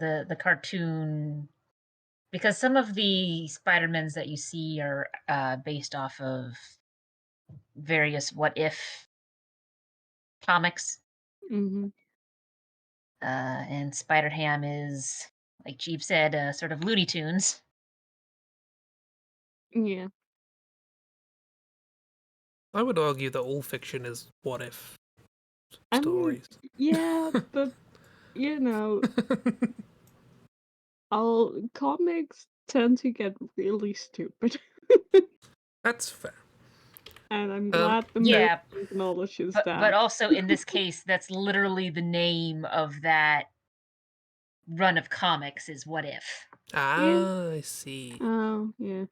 the cartoon, because some of the Spider-Mans that you see are based off of various What If comics, Mm-hmm. and Spider-Ham is, like Jeep said, sort of Looney Tunes. Yeah. I would argue that all fiction is what if I mean, stories. yeah, but comics tend to get really stupid. That's fair. And I'm glad the movie Yeah, acknowledges but that. also in this case, that's literally the name of that run of comics is What If. Ah, I see. Oh, yeah.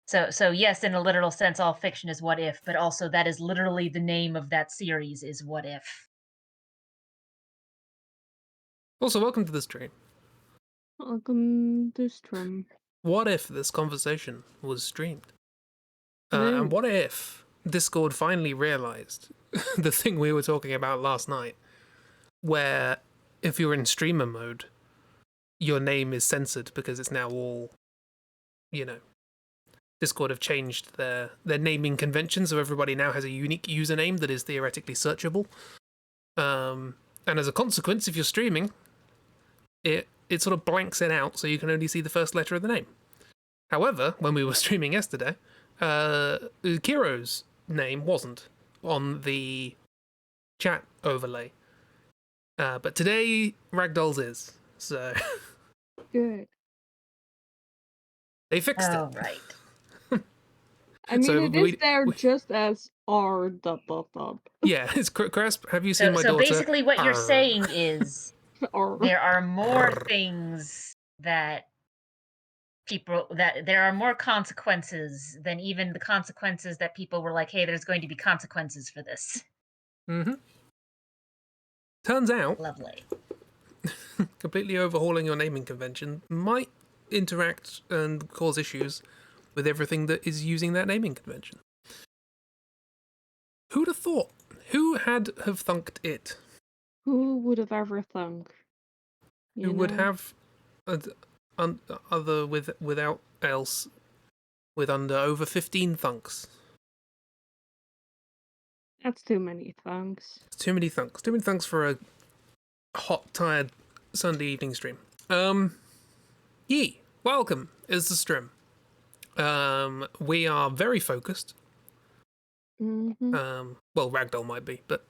So yes, in a literal sense, all fiction is What If, but also that is literally the name of that series is What If. Also, welcome to the stream. Welcome to stream. What if this conversation was streamed? Yeah. And what if Discord finally realized the thing we were talking about last night, where if you're in streamer mode, your name is censored because it's now all, Discord have changed their naming convention, so everybody now has a unique username that is theoretically searchable. And as a consequence, if you're streaming, it sort of blanks it out, so you can only see the first letter of the name. However, when we were streaming yesterday, Kiro's name wasn't on the chat overlay. But today, Ragdoll's is. So Good. they fixed Oh, it. right. I mean, So it is there just as R ... Yeah, it's Cresp. Have you seen my So daughter? basically what you're saying is R. there are more things that there are more consequences than even the consequences that people were like, hey, there's going to be consequences for this. Mm-hmm. Turns out, Lovely. completely overhauling your naming convention might interact and cause issues with everything that is using that naming convention. Who'd have thought? Who had have thunked it? Who would have ever thunk? Who would have other without else with under over 15 thunks? That's too many thunks. It's too many thunks. Too many thunks for a hot, tired Sunday evening stream. Yee, welcome. Is the stream. We are very focused. Mm-hmm. Well, Ragdoll might be, but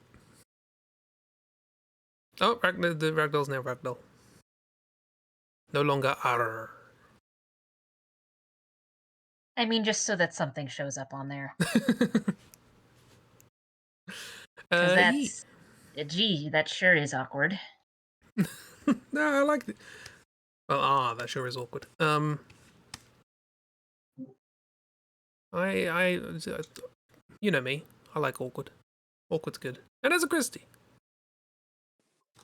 the Ragdoll's now Ragdoll. No longer R. I mean, just so that something shows up on there. Because that's... Gee, that sure is awkward. No, I like it. Well, that sure is awkward. I you know me. I like awkward. Awkward's good. And there's a Christy.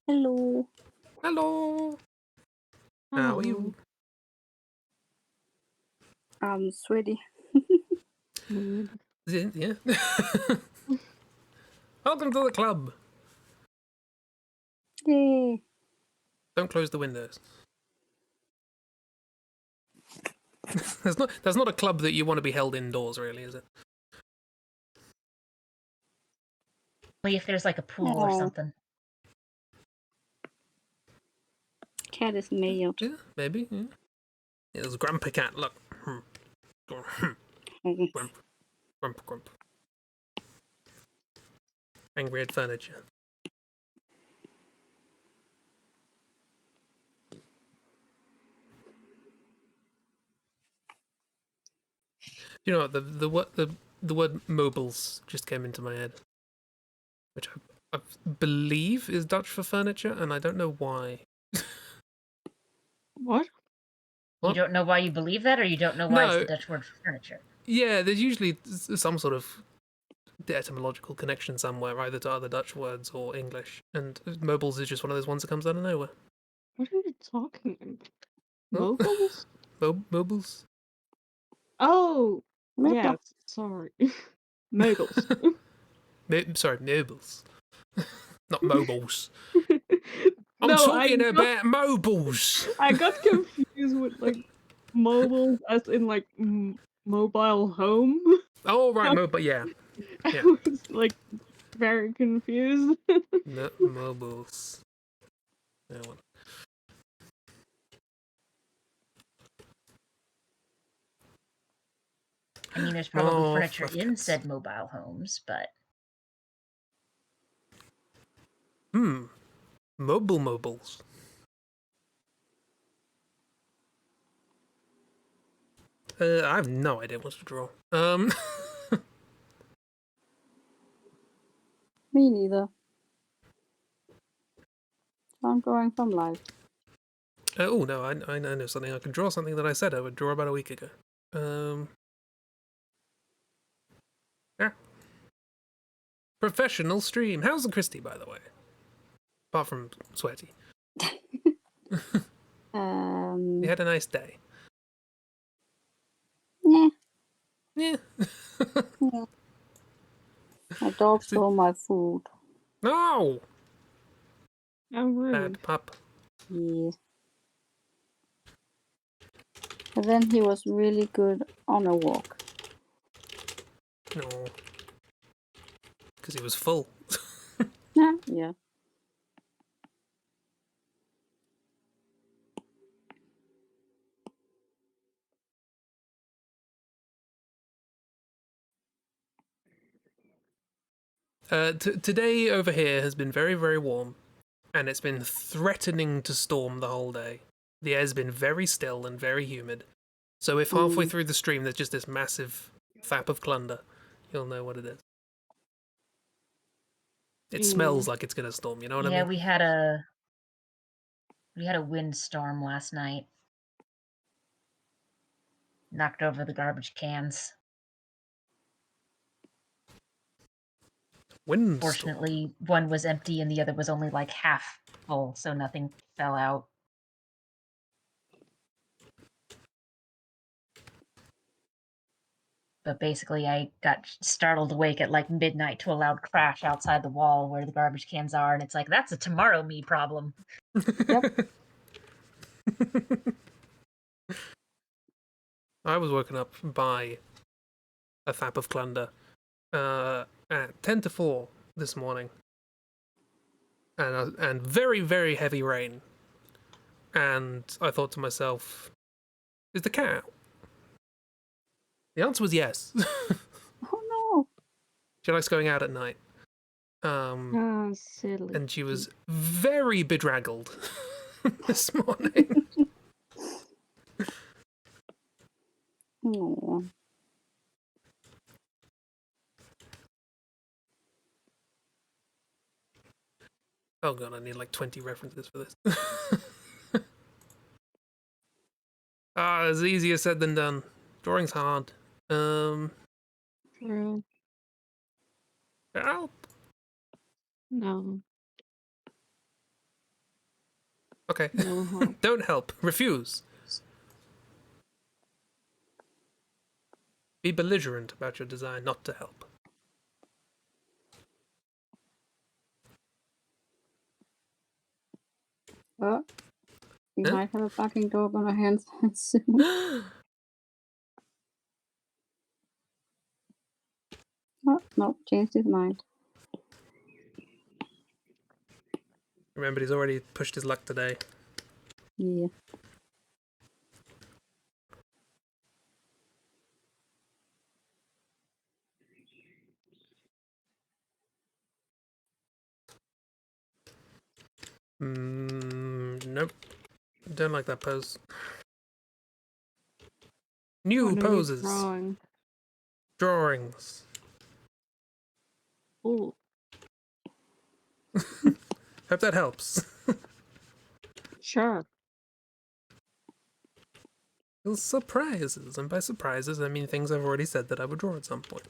Hello. Hello. How are you? I'm sweaty. Yeah. Welcome to the club. Yay. Don't close the windows. That's not a club that you want to be held indoors, really, is it? Only if there's like a pool or something. Cat is nailed. Yeah, maybe. Yeah. There's a grumpy cat. Look. Grump. Angry at furniture. You know what? The word mobiles just came into my head, which I believe is Dutch for furniture, and I don't know why. What? You don't know why you believe that, or you don't know why it's the Dutch word for furniture? Yeah, there's usually some sort of etymological connection somewhere, either to other Dutch words or English, and mobiles is just one of those ones that comes out of nowhere. What are you talking about? Mobiles? Mobiles? Oh! Yes, sorry. Mobiles. Sorry, mobiles. Not mobiles. I'm No, talking about mobiles. I got confused with like mobile as in like mobile home. Oh, right, mobile, yeah. I was like very confused. No, mobiles. No one. I mean, there's probably Oh, furniture fluff in cats. said mobile homes, but Mobiles. I have no idea what to draw. Me neither. I'm drawing from life. Oh no, I know something. I can draw something that I said I would draw about a week ago. Yeah. Professional stream. How's the Christie, by the way? Apart from sweaty. You had a nice day. Yeah. Yeah. Yeah. My dog stole my food. No! How rude. Bad pup. Yeah. But then he was really good on a walk. No. Because he was full. Yeah. Today over here has been very, very warm. And it's been threatening to storm the whole day. The air's been very still and very humid. So if halfway through the stream there's just this massive thap of clunder, you'll know what it is. It smells like it's gonna storm, you know what I yeah, mean? we had a windstorm last night. Knocked over the garbage cans. Windstorm. Fortunately, one was empty and the other was only like half full, so nothing fell out. But basically, I got startled awake at like midnight to a loud crash outside the wall where the garbage cans are, and it's like, that's a tomorrow me problem. Yep. I was woken up by a thap of clunder at 10 to 4 this morning. And very, very heavy rain. And I thought to myself, is the cat out? The answer was yes. Oh no. She likes going out at night. Silly. And she was very bedraggled this morning. Oh. Oh god, I need like 20 references for this. It's easier said than done. Drawing's hard. True. Help. No. Okay. No help. Don't help. Refuse. Be belligerent about your desire not to help. Well, we Huh? might have a barking dog on our hands soon. Oh, no, changed his mind. Remember, he's already pushed his luck today. Yeah. Nope. Don't like that pose. New What are you poses. drawing? Drawings. Ooh. Hope that helps. Sure. Little surprises. And by surprises, I mean things I've already said that I would draw at some point.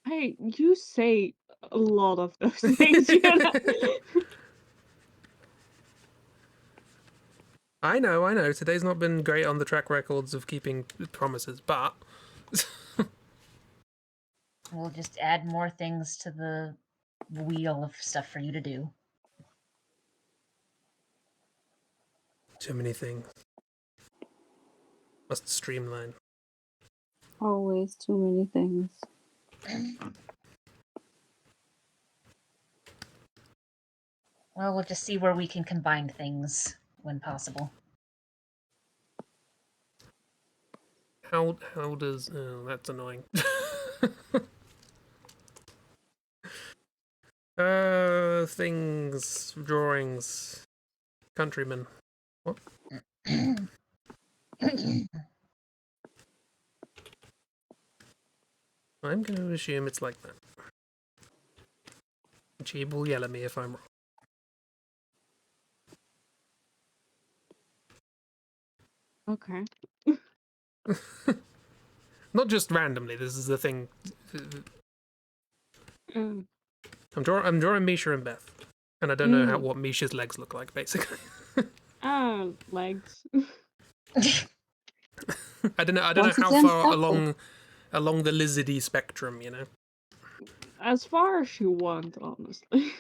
Hey, you say a lot of those things, you know? I know. Today's not been great on the track records of keeping promises, but We'll just add more things to the wheel of stuff for you to do. Too many things. Must streamline. Always too many things. Well, we'll just see where we can combine things when possible. How does... Oh, that's annoying. Things, drawings, countrymen. What? I'm going to assume it's like that. Chib will yell at me if I'm wrong. Okay. Not just randomly. This is the thing. Mm. I'm drawing Misha and Beth, and I don't know what Misha's legs look like. Basically, Legs. I don't know Once how again, far helpful. along the lizardy spectrum. As far as you want, honestly.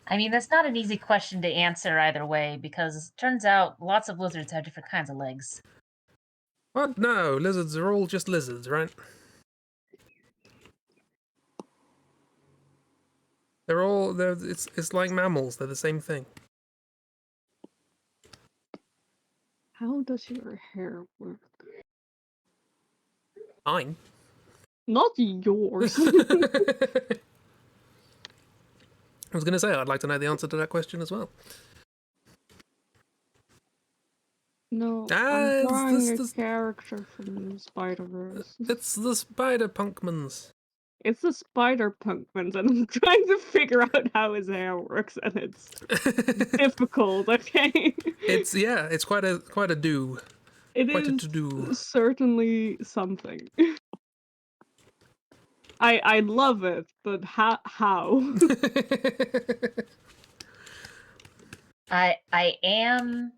I mean, that's not an easy question to answer either way, because it turns out lots of lizards have different kinds of legs. What? No, lizards are all just lizards, right? It's like mammals. They're the same thing. How does your hair work? Fine. Not yours. I was going to say I'd like to know the answer to that question as well. No, I'm drawing a character from Spider-Verse. It's the Spider Punkmans. It's the Spider Punkmans, and I'm trying to figure out how his hair works, and it's difficult. Okay. It's quite a do. It Quite a is to-do. certainly something. I love it, but how? I am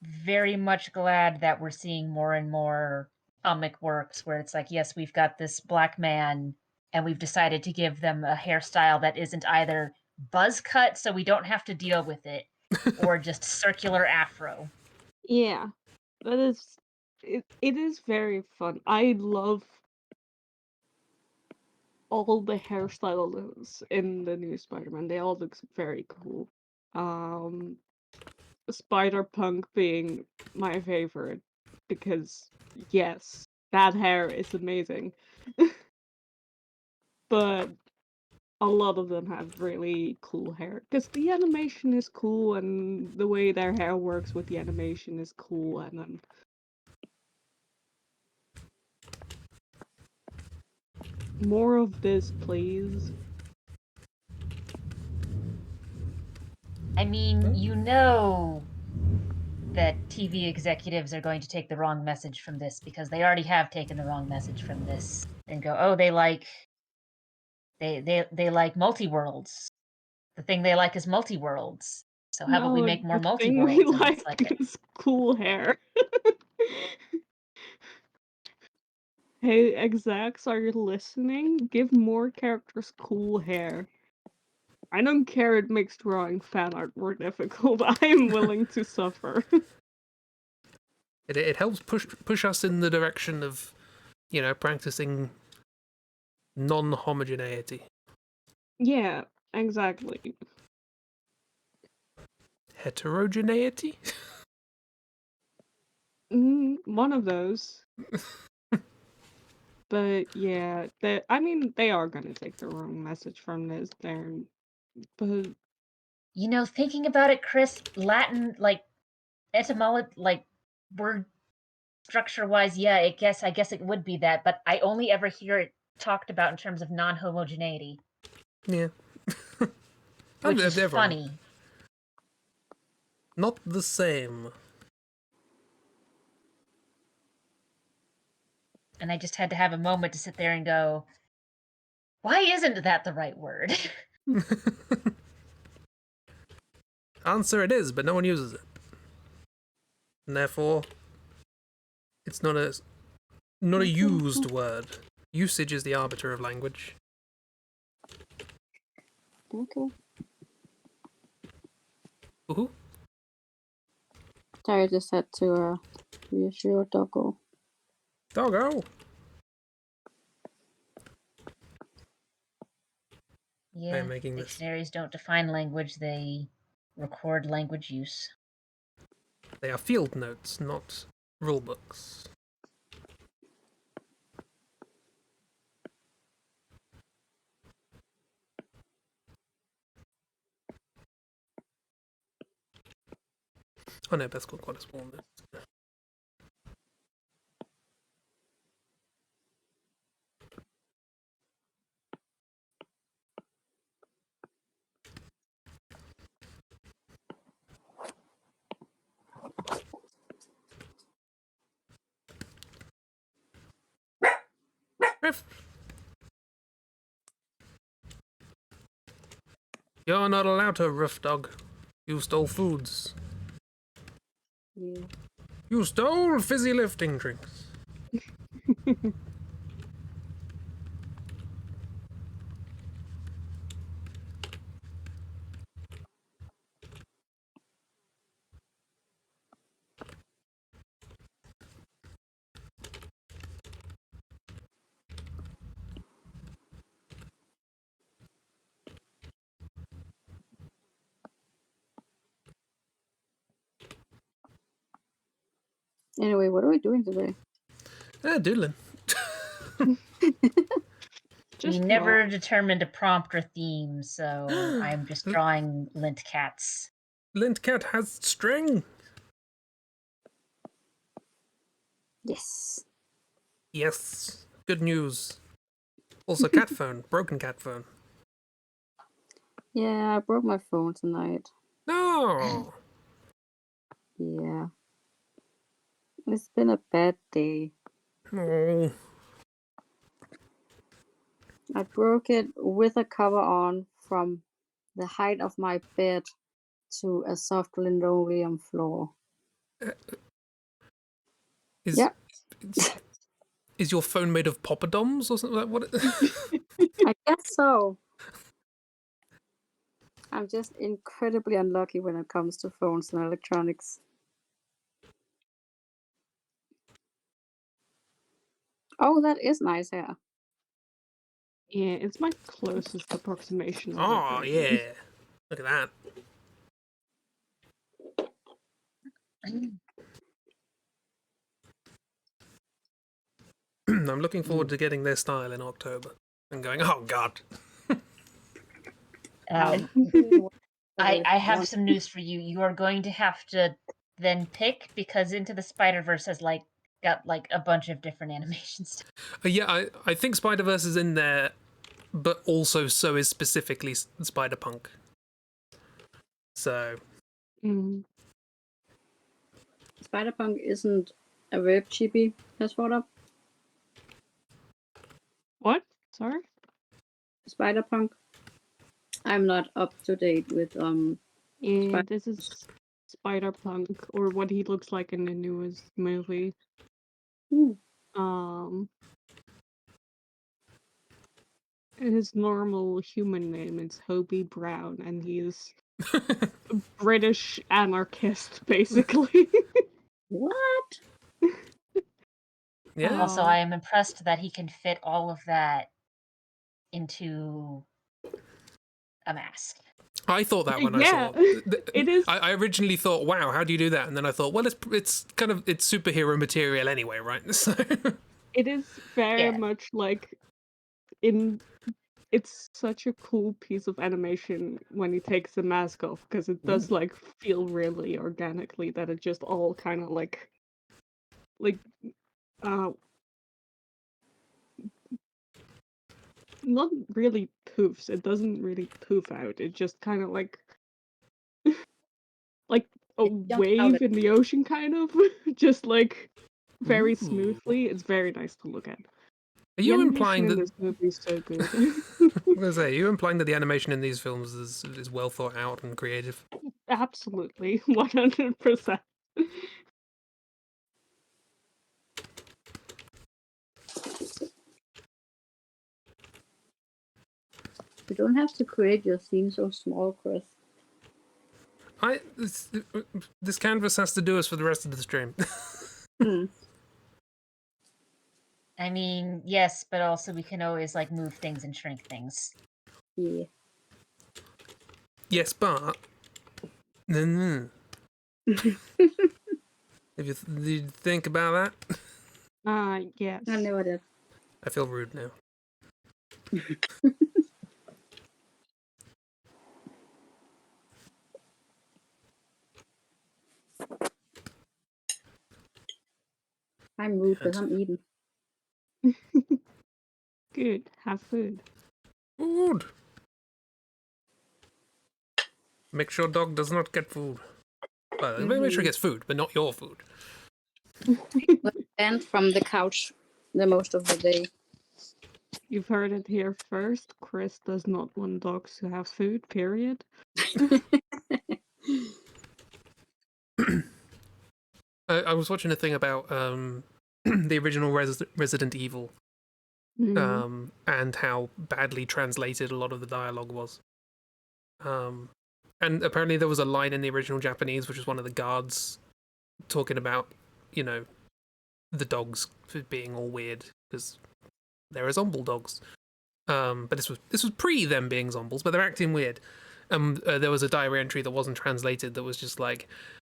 very much glad that we're seeing more and more comic works where it's like, yes, we've got this black man and we've decided to give them a hairstyle that isn't either buzz cut so we don't have to deal with it or just circular afro. Yeah, that is it is very fun. I love all the hairstyles in the new Spider-Man. They all look very cool. Spider-Punk being my favorite because yes, that hair is amazing. But a lot of them have really cool hair because the animation is cool and the way their hair works with the animation is cool, and then more of this, please. I mean, you know that TV executives are going to take the wrong message from this because they already have taken the wrong message from this and go, oh, they like multi-worlds. The thing they like is multi-worlds. So how about we No, make more the thing we multi-worlds? And like it's like, is cool hair. Hey, execs, are you listening? Give more characters cool hair. I don't care it makes drawing fan art more difficult. I am willing to suffer. It helps push us in the direction of, practicing non-homogeneity. Yeah, exactly. Heterogeneity? One of those. But yeah, they are gonna take the wrong message from this there. But thinking about it, Chris, Latin, like, etymology, like, word structure-wise, yeah, I guess it would be that, but I only ever hear it talked about in terms of non-homogeneity. Yeah. Which is funny. Not the same. And I just had to have a moment to sit there and go, why isn't that the right word? Answer it is, but no one uses it. And therefore, it's not a used word. Usage is the arbiter of language. Okay. Woohoo. I just had to reassure Doggo. Doggo. Yeah, making this. dictionaries don't define language, they record language use. They are field notes, not rule books. Oh no, Beth's got quite a small list. Riff. You're not allowed to, rough dog. You stole foods. Yeah. You stole fizzy lifting drinks. Anyway, what are we doing today? Doodling. We Just never draw. determined a prompt or theme, so I'm just drawing lint cats. Lint cat has string. Yes. Yes. Good news. Also, cat phone. Broken cat phone. Yeah, I broke my phone tonight. No. Yeah. It's been a bad day. Oh. I broke it with a cover on from the height of my bed to a soft linoleum floor. Is, Yep. is your phone made of poppadoms or something like what? I guess so. I'm just incredibly unlucky when it comes to phones and electronics. Oh, that is nice hair. Yeah, it's my closest approximation of a Oh, bird. yeah. Look at that. I'm looking forward to getting their style in October and going, oh, God. I have some news for you. You are going to have to then pick because Into the Spider-Verse has got a bunch of different animations. Yeah, I think Spider-Verse is in there, but also so is specifically Spider-Punk. So... Spider-Punk isn't a web chibi, ChrisArtsy. What? Sorry? Spider-Punk. I'm not up to date with Yeah, this is Spider-Punk, or what he looks like in the newest movie. His normal human name is Hobie Brown, and he is a British anarchist, basically. What? Yeah. Also, I am impressed that he can fit all of that into a mask. I thought that when I saw it is. I originally thought, wow, how do you do that? And then I thought, well, it's superhero material anyway, right? So It is very much like it's such a cool piece of animation when he takes the mask off, because it does feel really organically that it just all kind of not really poofs. It doesn't really poof out. It just kind of like a wave in the ocean, kind of just very smoothly. It's very nice to look at. Are you implying that this movie is so good? I was gonna say, are you implying that the animation in these films is well thought out and creative? Absolutely, 100%. You don't have to create your scene so small, Chris. This canvas has to do us for the rest of the stream. Hmm. I mean, yes, but also we can always like move things and shrink things. Yeah. Yes, but if you think about that, Yes. I never did. I feel rude now. I'm rude because I'm eating. Good. Have food. Food. Make sure dog does not get food. Well, make sure he gets food, but not your food. And from the couch the most of the day. You've heard it here first. Chris does not want dogs to have food, period. I was watching a thing about the original Resident Evil and how badly translated a lot of the dialogue was. And apparently there was a line in the original Japanese, which was one of the guards talking about, you know, the dogs being all weird because they're zomble dogs. But this was pre them being zombles, but they're acting weird. There was a diary entry that wasn't translated that was just like,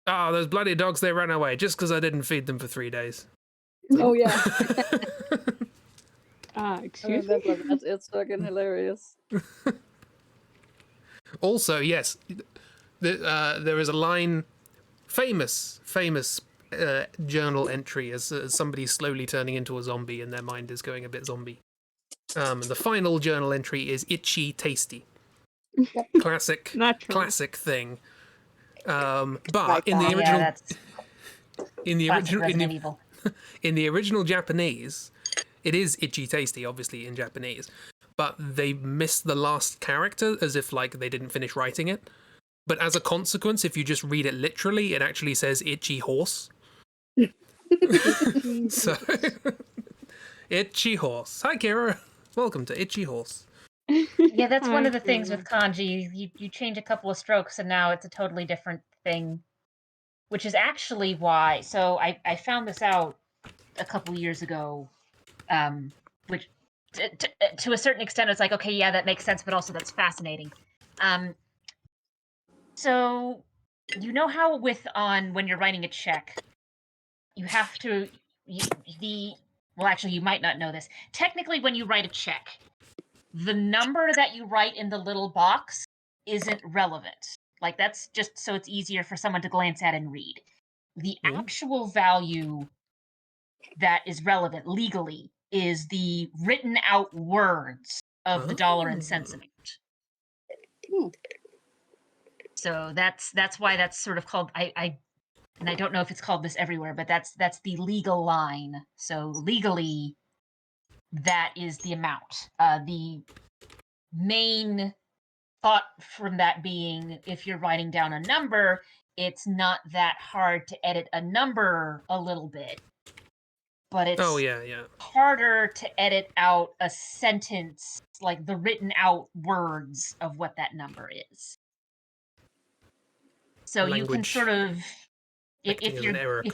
"Ah, those bloody dogs, they ran away just because I didn't feed them for 3 days." Oh yeah. Excuse me? It's fucking hilarious. Also, yes, there is a line, famous journal entry as somebody slowly turning into a zombie and their mind is going a bit zombie. The final journal entry is itchy tasty. Classic thing. But in the original, in the original Japanese, it is itchy tasty, obviously in Japanese, but they missed the last character as if like they didn't finish writing it. But as a consequence, if you just read it literally, it actually says itchy horse. So, itchy horse. Hi, Kira. Welcome to Itchy Horse. Yeah, that's one of the things with kanji. You change a couple of strokes and now it's a totally different thing. Which is actually why. So I found this out a couple years ago, which to a certain extent it's like, okay, yeah, that makes sense, but also that's fascinating. So you know how when you're writing a check, you have to well, actually, you might not know this. Technically, when you write a check, the number that you write in the little box isn't relevant. Like, that's just so it's easier for someone to glance at and read. The actual value that is relevant legally is the written out words of the dollar and cents amount. So that's why that's sort of called and I don't know if it's called this everywhere, but that's the legal line. So legally, that is the amount. The main thought from that being, if you're writing down a number, it's not that hard to edit a number a little bit, but it's harder to edit out a sentence, like the written out words of what that number is. So you can sort of, if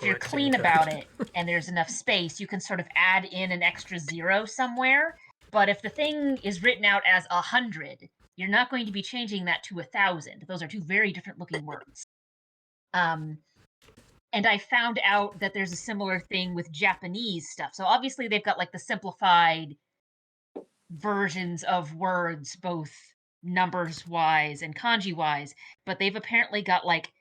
you're clean about it and there's enough space, you can sort of add in an extra zero somewhere. But if the thing is written out as 100, you're not going to be changing that to 1,000. Those are two very different looking words. And I found out that there's a similar thing with Japanese stuff. So obviously they've got like the simplified versions of words, both numbers wise and kanji wise, but they've apparently got like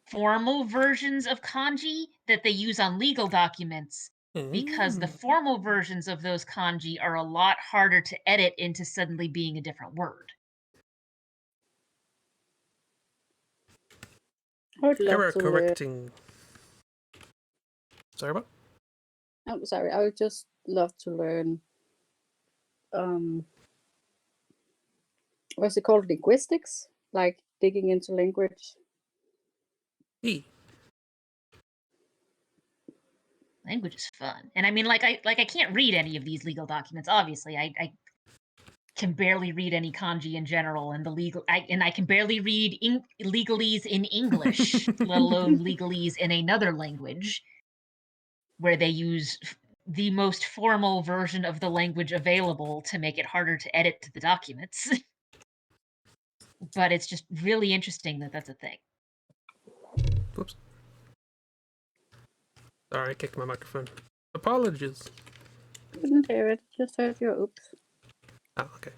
formal versions of kanji that they use on legal documents, because the formal versions of those kanji are a lot harder to edit into suddenly being a different word. Error correcting. Sorry, what? I'm sorry. I would just love to learn. What's it called? Linguistics, like digging into language. Language is fun, and I mean, like I can't read any of these legal documents. Obviously, I can barely read any kanji in general, and I can barely read legalese in English, let alone legalese in another language, where they use the most formal version of the language available to make it harder to edit the documents. But it's just really interesting that that's a thing. Whoops. Sorry, I kicked my microphone. Apologies. Didn't hear it. Just heard your oops. Oh, okay.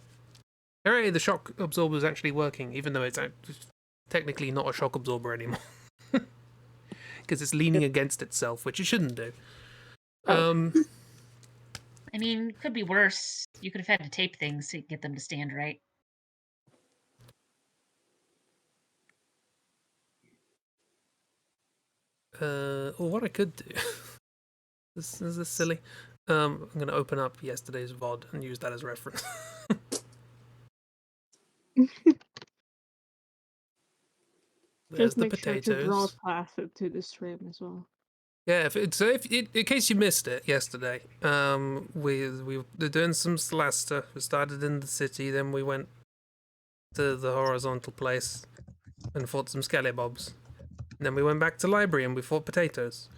Hooray, the shock absorber is actually working, even though it's technically not a shock absorber anymore. Because it's leaning against itself, which it shouldn't do. Oh. I mean, could be worse. You could have had to tape things to get them to stand right. Well, what I could do... Is this silly? I'm going to open up yesterday's VOD and use that as reference. There's Just the make sure to draw potatoes. past it to the stream as well. Yeah, in case you missed it yesterday, we were doing some Celesta. We started in the city, then we went to the horizontal place and fought some scallybobs. And then we went back to library and we fought potatoes.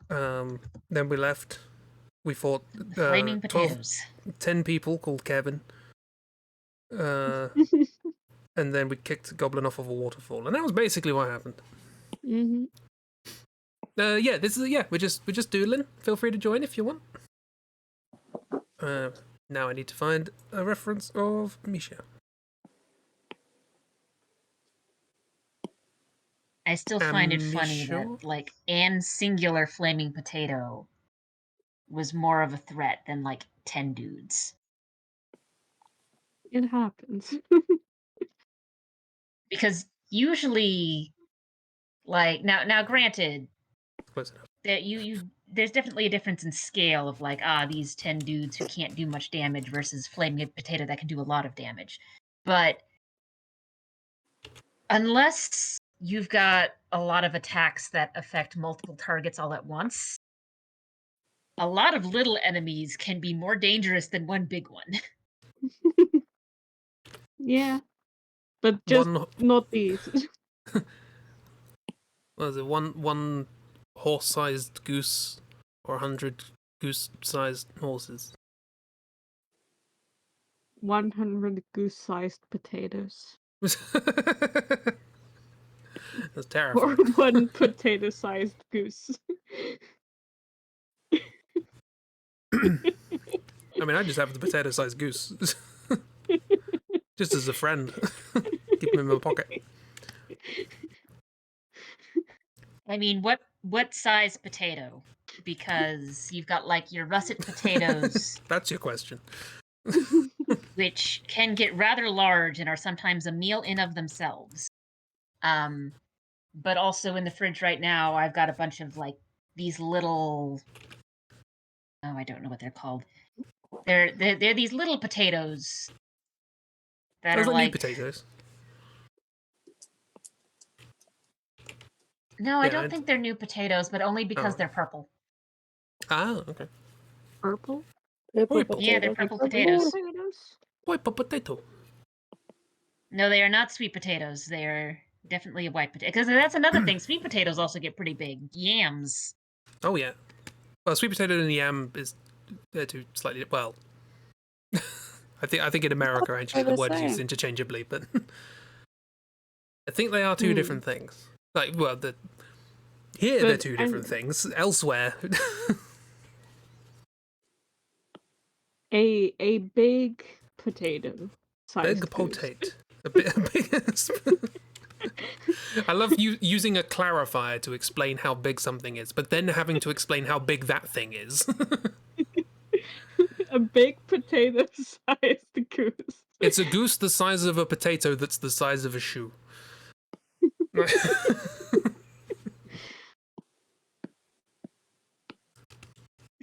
Then we left. We fought Flaming potatoes. 10 people called Kevin. And then we kicked a goblin off of a waterfall, and that was basically what happened. Mm-hmm. Yeah, we're just doodling. Feel free to join if you want. Now I need to find a reference of Misha. I still find it funny Misha? that, like, Anne's singular flaming potato was more of a threat than, like, 10 dudes. It happens. Because usually, like, now granted, Close enough. that there's definitely a difference in scale of, like, these 10 dudes who can't do much damage versus flaming potato that can do a lot of damage. But unless you've got a lot of attacks that affect multiple targets all at once, a lot of little enemies can be more dangerous than one big one. Yeah. But just not these. What is it? One horse-sized goose or 100 goose-sized horses? 100 goose-sized potatoes. That's Or terrifying. 1 potato-sized goose. I mean, I just have the potato-sized goose. Just as a friend. Keep him in my pocket. I mean, what size potato? Because you've got, like, your russet potatoes, That's your question. which can get rather large and are sometimes a meal in of themselves. But also in the fridge right now, I've got a bunch of, like, these little... Oh, I don't know what they're called. They're these little potatoes that Those are are like... new potatoes. No, I Yeah, don't think they're new potatoes, but only because they're purple. Ah, okay. Purple? Purple Yeah, they're potatoes. purple potatoes. White potato. No, they are not sweet potatoes. They are definitely a white potato. Because that's another thing. Sweet potatoes also get pretty big. Yams. Oh yeah. Well, sweet potato and yam they're two slightly well. I think in America actually the word is used interchangeably, but I think they are two different things. Like, well, here they're two different things. Elsewhere, a big potato. big potato. A big. I love using a clarifier to explain how big something is, but then having to explain how big that thing is. A big potato-sized goose. It's a goose the size of a potato that's the size of a shoe.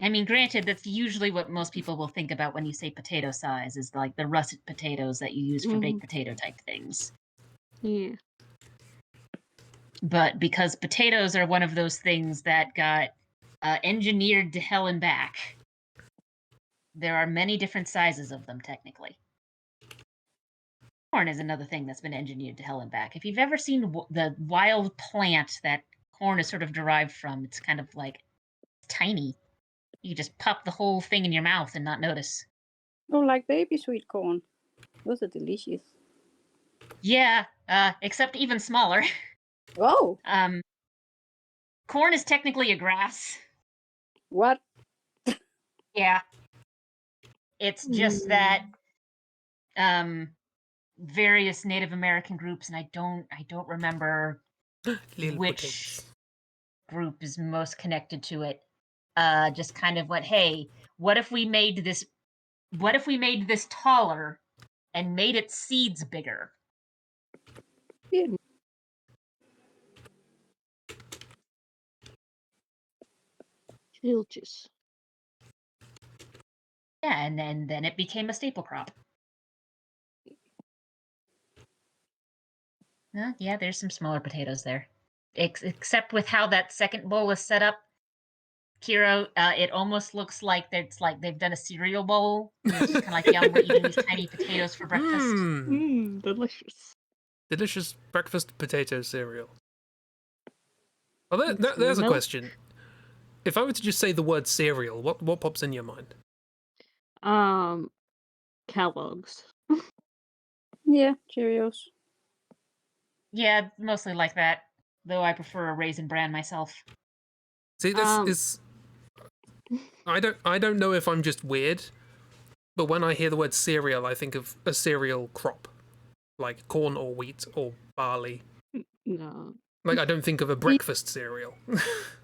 I mean, granted, that's usually what most people will think about when you say potato size, is like the russet potatoes that you use for baked potato type things. Yeah. But because potatoes are one of those things that got engineered to hell and back, there are many different sizes of them, technically. Corn is another thing that's been engineered to hell and back. If you've ever seen the wild plant that corn is sort of derived from, it's kind of like tiny. You just pop the whole thing in your mouth and not notice. Oh, like baby sweet corn. Those are delicious. Yeah, except even smaller. Oh, Corn is technically a grass. what? Yeah. It's just that various Native American groups, and I don't remember Little which potatoes. group is most connected to it. Just kind of went, hey, what if we made this taller and made its seeds bigger? Yeah. Delicious. Yeah, and then it became a staple crop. Yeah, there's some smaller potatoes there. Except with how that second bowl is set up, Kiro, it almost looks like they've done a cereal bowl. And it's just kind of like, yeah, we're eating these tiny potatoes for breakfast. Delicious. Delicious breakfast potato cereal. Oh, With there's a milk. question. If I were to just say the word cereal, what pops in your mind? Kellogg's. Yeah, Cheerios. Yeah, mostly like that. Though I prefer a Raisin Bran myself. See, this is. I don't know if I'm just weird, but when I hear the word cereal, I think of a cereal crop, like corn or wheat or barley. No. Like, I don't think of a breakfast cereal.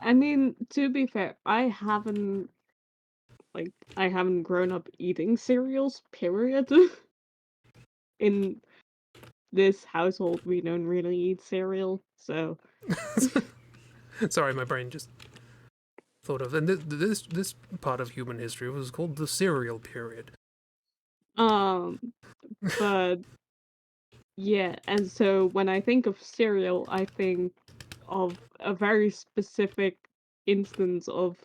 I mean, to be fair, I haven't grown up eating cereals, period. In this household, we don't really eat cereal, so... Sorry, my brain just thought of. And this part of human history was called the cereal period. But... Yeah, and so when I think of cereal, I think of a very specific instance of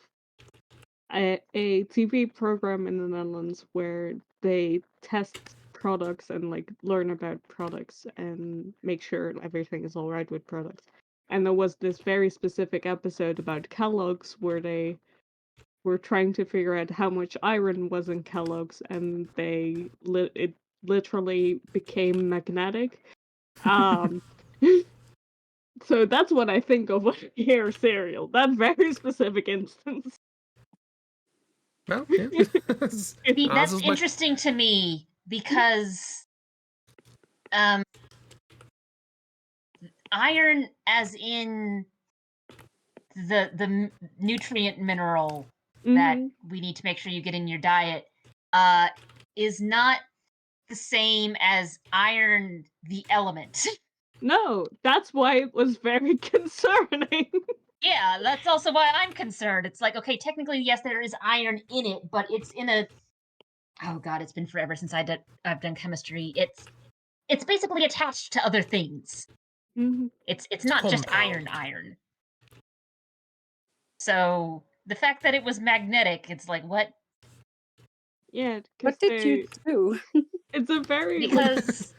a TV program in the Netherlands where they test products and like learn about products and make sure everything is all right with products. And there was this very specific episode about Kellogg's where they were trying to figure out how much iron was in Kellogg's, and it literally became magnetic. So that's what I think of when I hear cereal. That very specific instance. Well, yeah. See, that's Ours is interesting to me because iron, as in the nutrient mineral that we need to make sure you get in your diet, is not the same as iron, the element. No, that's why it was very concerning. Yeah, that's also why I'm concerned. It's like, okay, technically, yes, there is iron in it, but it's in a... Oh god, it's been forever since I've done chemistry. It's basically attached to other things. It's not just iron. So the fact that it was magnetic, it's like, what? Yeah, What did you do? It's a very Because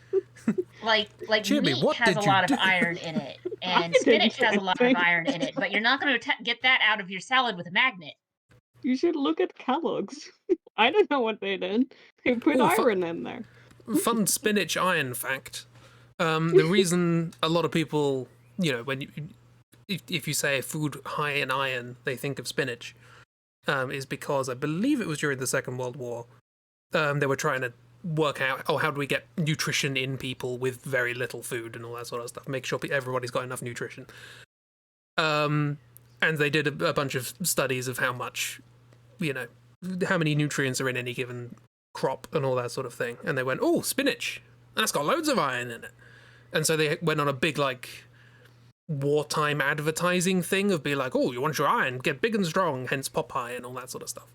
like Chibi, meat what has did a you lot do? of iron in it, I and didn't spinach has a lot of anything. iron in it, but you're not going to get that out of your salad with a magnet. You should look at Kellogg's. I don't know what they did. They put iron in there. Fun spinach iron fact. The reason a lot of people, if you say food high in iron, they think of spinach, is because I believe it was during the Second World War. They were trying to work out, how do we get nutrition in people with very little food and all that sort of stuff. Make sure everybody's got enough nutrition. And they did a bunch of studies of how much, how many nutrients are in any given crop and all that sort of thing. And they went, oh, spinach, that's got loads of iron in it. And so they went on a big, wartime advertising thing of being like, oh, you want your iron, get big and strong, hence Popeye and all that sort of stuff.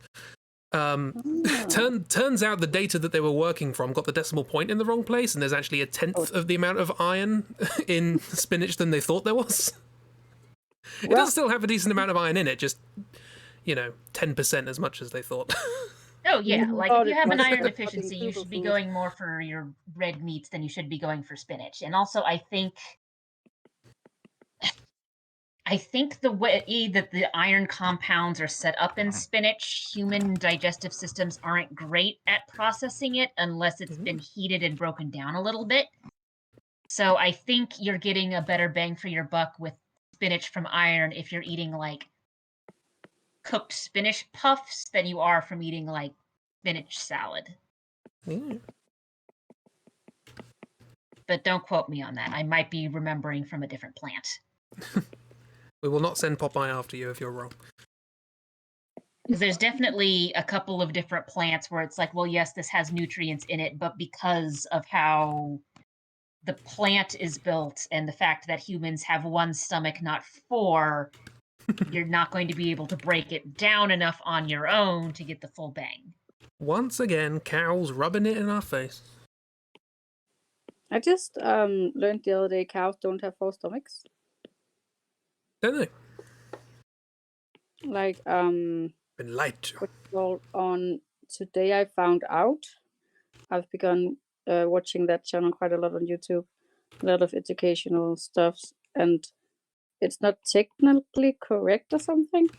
Turns out the data that they were working from got the decimal point in the wrong place, and there's actually a tenth of the amount of iron in spinach than they thought there was. It does still have a decent amount of iron in it, just 10% as much as they thought. Oh yeah, like if thought you it have an was iron fucking deficiency, you should be superfood. going more for your red meats than you should be going for spinach. And also, I think the way that the iron compounds are set up in spinach, human digestive systems aren't great at processing it unless it's been heated and broken down a little bit. So I think you're getting a better bang for your buck with spinach from iron if you're eating like cooked spinach puffs than you are from eating like spinach salad. But don't quote me on that. I might be remembering from a different plant. We will not send Popeye after you if you're wrong. Because there's definitely a couple of different plants where it's like, well, yes, this has nutrients in it, but because of how the plant is built and the fact that humans have one stomach, not four, you're not going to be able to break it down enough on your own to get the full bang. Once again, cows rubbing it in our face. I just learned the other day cows don't have 4 stomachs. Don't they? Like Been lied to. well, on today I found out. I've begun watching that channel quite a lot on YouTube. A lot of educational stuff, and it's not technically correct or something.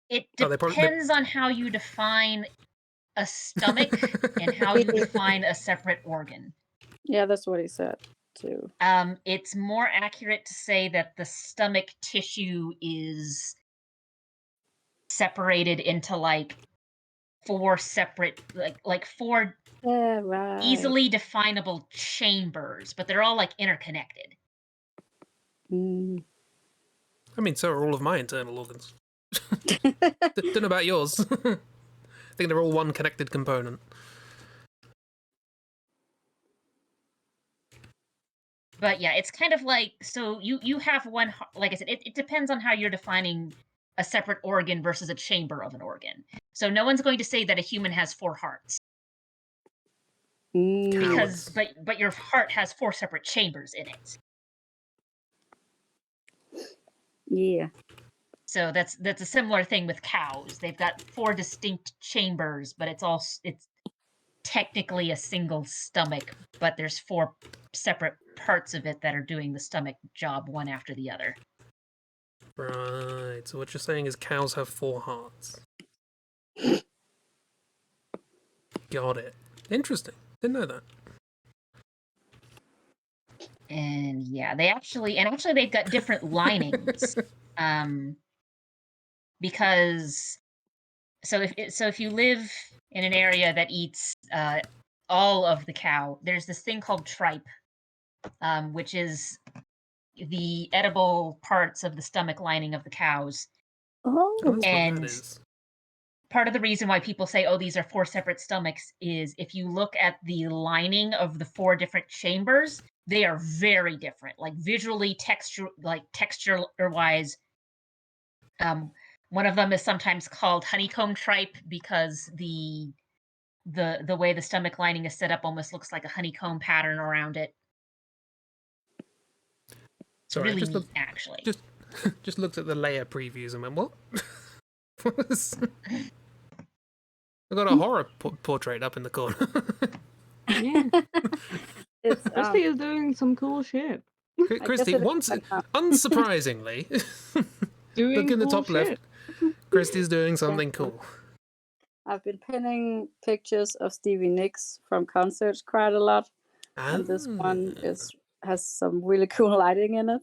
It Oh, depends on how you define a stomach and how you define a separate organ. Yeah, that's what he said too. It's more accurate to say that the stomach tissue is separated into like 4 separate, like 4 Yeah, right. easily definable chambers, but they're all like interconnected. Mm. I mean, so are all of my internal organs. Don't know about yours. I think they're all one connected component. But yeah, it's kind of like, so you have one, like I said, it depends on how you're defining a separate organ versus a chamber of an organ. So no one's going to say that a human has 4 hearts because, but your heart has 4 separate chambers in it. Yeah. So that's a similar thing with cows. They've got 4 distinct chambers, but it's technically a single stomach, but there's 4 separate parts of it that are doing the stomach job one after the other. Right, so what you're saying is cows have 4 hearts. Got it. Interesting. Didn't know that. And yeah, actually they've got different linings. Because if you live in an area that eats all of the cow, there's this thing called tripe, which is the edible parts of the stomach lining of the cows. Oh, That's what And that is. part of the reason why people say, oh, these are 4 separate stomachs is if you look at the lining of the 4 different chambers, they are very different, like visually, texture-wise. One of them is sometimes called honeycomb tripe because the way the stomach lining is set up almost looks like a honeycomb pattern around it. It's Sorry, really neat, actually. Just looked at the layer previews and went, what? What is... I've got a horror portrait up in the corner. Yeah. it's Christy is doing some cool shit. Christy, unsurprisingly, look in the top left. Christy's doing something cool. I've been pinning pictures of Stevie Nicks from concerts quite a lot, and this one has some really cool lighting in it.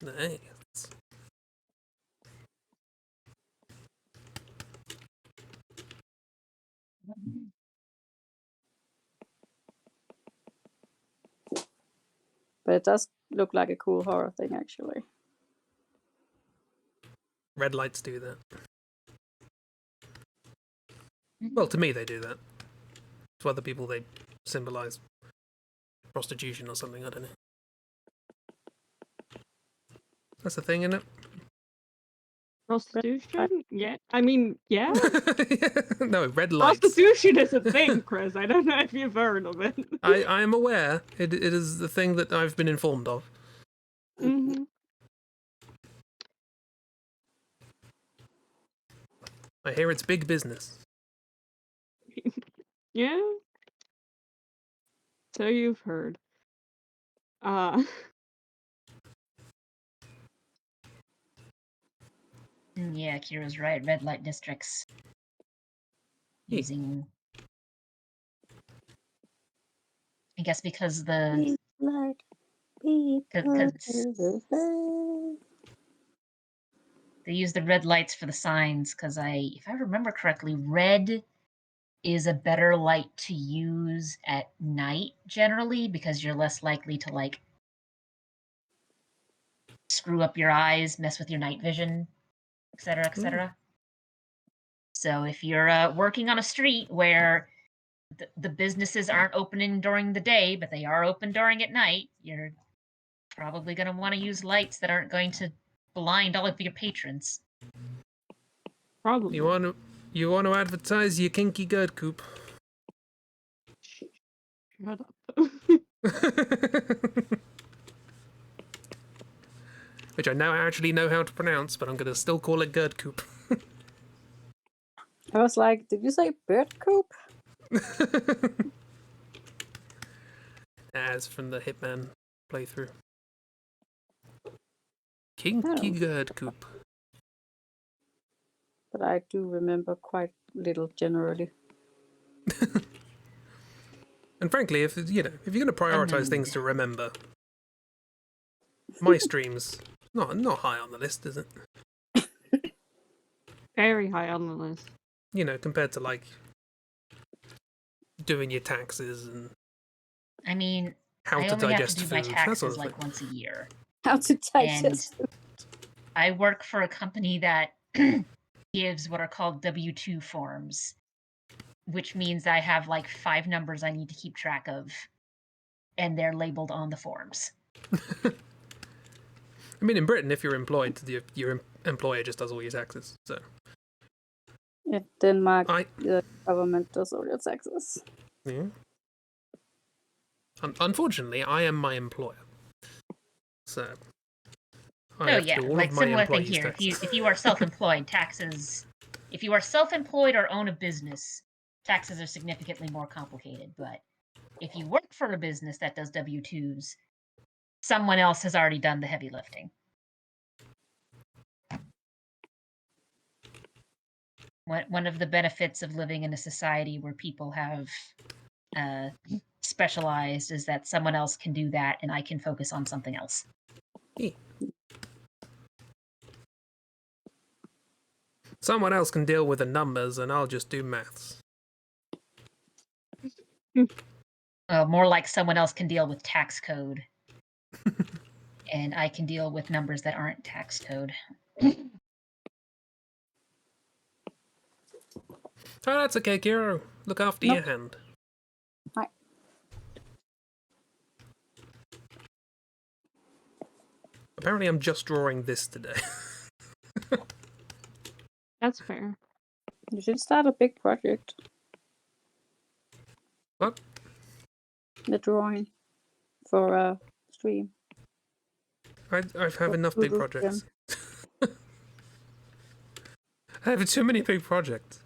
Nice. But it does look like a cool horror thing, actually. Red lights do that. Well, to me, they do that. To other people, they symbolize prostitution or something. I don't know. That's the thing, isn't it? Prostitution? Yeah. I mean, yeah. No, red lights. Prostitution is a thing, Chris. I don't know if you've heard of it. I am aware. It is the thing that I've been informed of. Mm-hmm. I hear it's big business. Yeah. So you've heard. Yeah, Kira's right. Red light districts. Hey. Using, I guess because the Light, they use the red lights for the signs. Because if I remember correctly, red is a better light to use at night generally because you're less likely to like screw up your eyes, mess with your night vision, etc., etc. So if you're working on a street where the businesses aren't opening during the day, but they are open during at night, you're probably going to want to use lights that aren't going to blind all of your patrons. Probably. You want to advertise your kinky gird coop? Shut up. Which I now actually know how to pronounce, but I'm going to still call it gird coop. I was like, did you say bird coop? As from the Hitman playthrough. Kinky gird coop. But I do remember quite little generally. And frankly, if you're going to prioritize things to remember, my streams not high on the list, is it? Very high on the list. Compared to like doing your taxes and I mean, how I to only have digest to do food, my that taxes sort of like thing. once a year. How to digest. And I work for a company that gives what are called W-2 forms, which means I have like 5 numbers I need to keep track of, and they're labeled on the forms. I mean, in Britain, if you're employed, your employer just does all your taxes. So In Denmark, the government does all your taxes. Yeah. Unfortunately, I am my employer, so I have to do all like of my similar thing employees' here. taxes. If you are self-employed, taxes. If you are self-employed or own a business, taxes are significantly more complicated. But if you work for a business that does W-2s, someone else has already done the heavy lifting. One of the benefits of living in a society where people have specialized is that someone else can do that and I can focus on something else. Someone else can deal with the numbers and I'll just do maths. More like someone else can deal with tax code and I can deal with numbers that aren't tax code. Oh, that's okay, Kiro. Look after your hand. Hi. Apparently I'm just drawing this today. That's fair. You should start a big project. What? The drawing for a stream. I have enough big projects. I have too many big projects.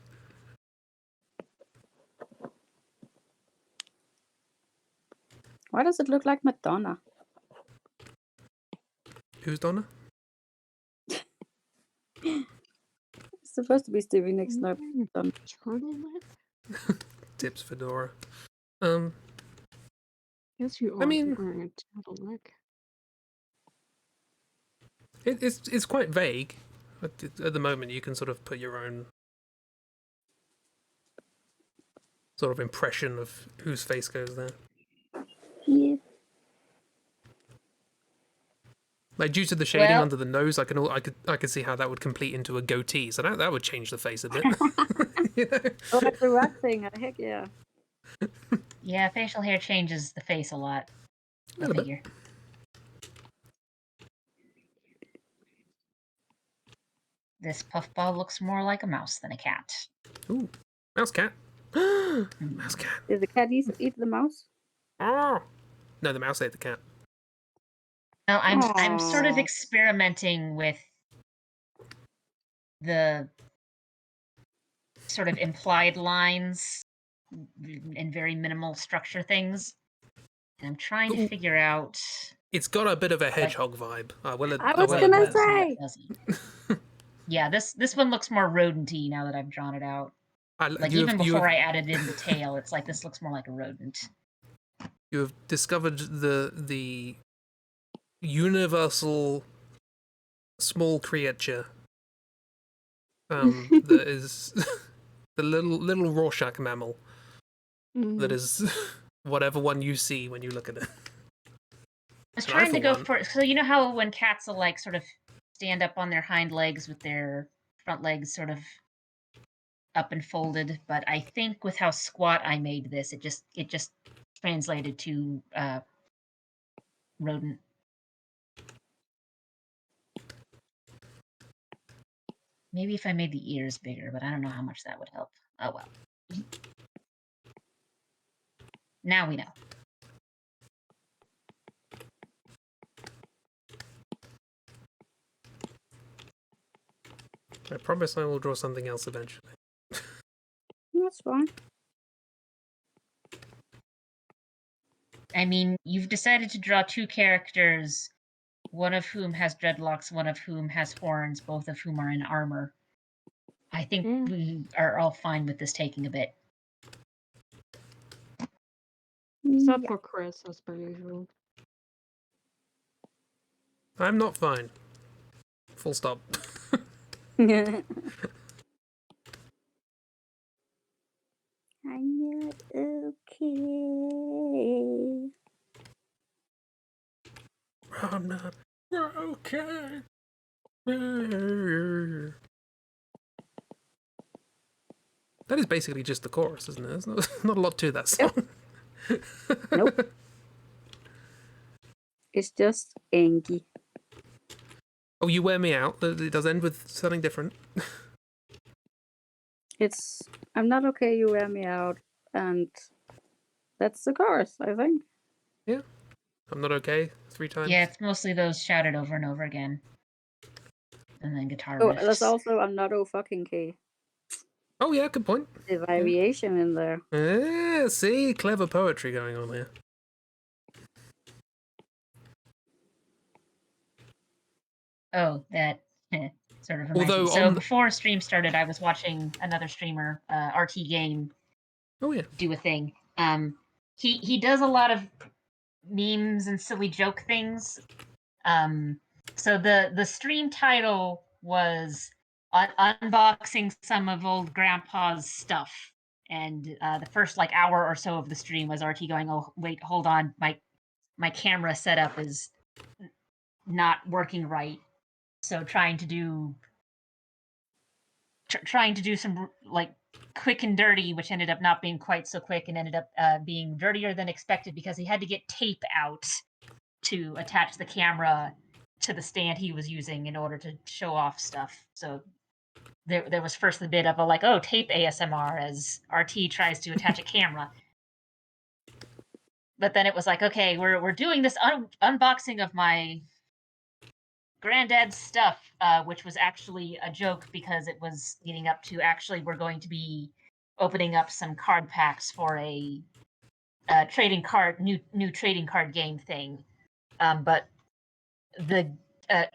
Why does it look like Madonna? Who's Donna? It's supposed to be Stevie Nicks, not Madonna. Turtleneck? Tips fedora. Yes, you are wearing a turtleneck. It's quite vague. At the moment, you can sort of put your own sort of impression of whose face goes there. Yeah. Like due to the shading under the nose, I could see how that would complete into a goatee. So that would change the face a bit. Oh, that's the rock thing. Heck yeah. Yeah, facial hair changes the face a lot. Go figure. This puffball looks more like a mouse than a cat. Ooh, mouse cat. Mouse cat. Did the cat eat the mouse? Oh. No, the mouse ate the cat. No, I'm sort of experimenting with the sort of implied lines and very minimal structure things. And I'm trying to Ooh. figure out. It's got a bit of a hedgehog vibe. I was will gonna admit. say. Yeah, this one looks more rodent-y now that I've drawn it out. Like even before I added in the tail, it's like this looks more like a rodent. You have discovered the universal small creature that is the little Rorschach mammal that is whatever one you see when you look at it. I was trying to go for, so you know how when cats will like sort of stand up on their hind legs with their front legs sort of up and folded, but I think with how squat I made this, it just translated to rodent. Maybe if I made the ears bigger, but I don't know how much that would help. Oh well. Now we know. I promise I will draw something else eventually. That's fine. I mean, you've decided to draw two characters, one of whom has dreadlocks, one of whom has horns, both of whom are in armor. I think we are all fine with this taking a bit. Except for Chris, as per usual. I'm not fine. Full stop. I'm not okay. I'm not okay. That is basically just the chorus, isn't it? There's not a lot to that song. Nope. It's just Angie. Oh, you wear me out. It does end with something different. It's I'm not okay, you wear me out, and that's the chorus, I think. Yeah. I'm not okay 3 times. Yeah, it's mostly those shouted over and over again. And then guitar Oh, riffs. there's also I'm not fucking K. Oh yeah, good point. The variation in there. Yeah, see, clever poetry going on here. Oh, that sort of reminds me. So before stream started, I was watching another streamer, RT Game, do a thing. He does a lot of memes and silly joke things. So the stream title was unboxing some of old grandpa's stuff, and the first like hour or so of the stream was RT going, "Oh wait, hold on, my camera setup is not working right." So trying to do some like quick and dirty, which ended up not being quite so quick and ended up being dirtier than expected because he had to get tape out to attach the camera to the stand he was using in order to show off stuff. So there was first the bit of a like, oh, tape ASMR as RT tries to attach a camera. But then it was like, okay, we're doing this unboxing of my granddad's stuff, which was actually a joke because it was leading up to actually we're going to be opening up some card packs for a trading card new trading card game thing. But the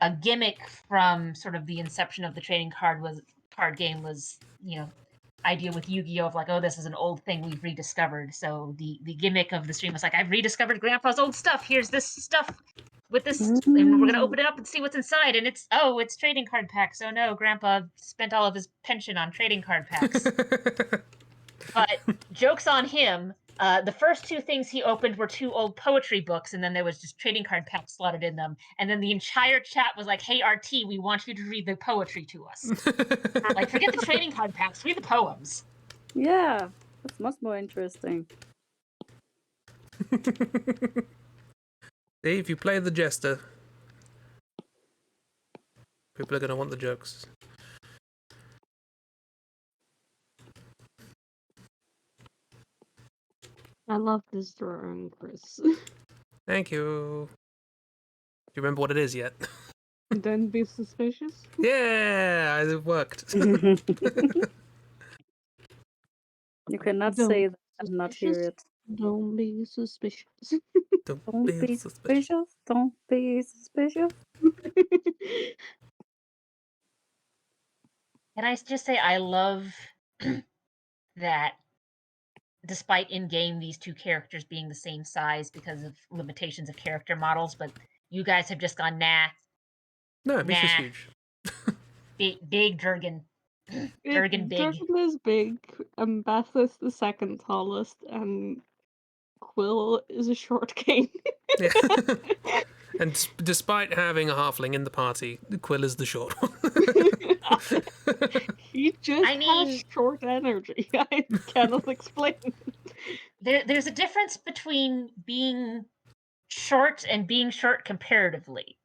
a gimmick from sort of the inception of the trading card game was, you know, idea with Yu-Gi-Oh! Of like, oh, this is an old thing we've rediscovered. So the gimmick of the stream was like, I've rediscovered Grandpa's old stuff. Here's this stuff with this, and we're gonna open it up and see what's inside. And it's trading card packs. Oh no, Grandpa spent all of his pension on trading card packs. But joke's on him. The first two things he opened were two old poetry books, and then there was just trading card packs slotted in them. And then the entire chat was like, "Hey RT, we want you to read the poetry to us." Like, forget the trading card packs, read the poems. Yeah, that's much more interesting. See, if you play the jester, people are going to want the jokes. I love this drawing, Chris. Thank you. Do you remember what it is yet? Don't be suspicious. Yeah, it worked. You cannot say that and not hear it. Don't be suspicious. Don't be suspicious. Don't be suspicious. Can I just say I love that despite in-game these two characters being the same size because of limitations of character models, but you guys have just gone, nah, No, Misha's Nah. huge. big Durgan. Durgan big. Durgan is big, and Beth is the second tallest, and Quill is a short king. Yeah. And despite having a halfling in the party, Quill is the short one. He just I mean- has short energy. I cannot explain. There's a difference between being short and being short comparatively.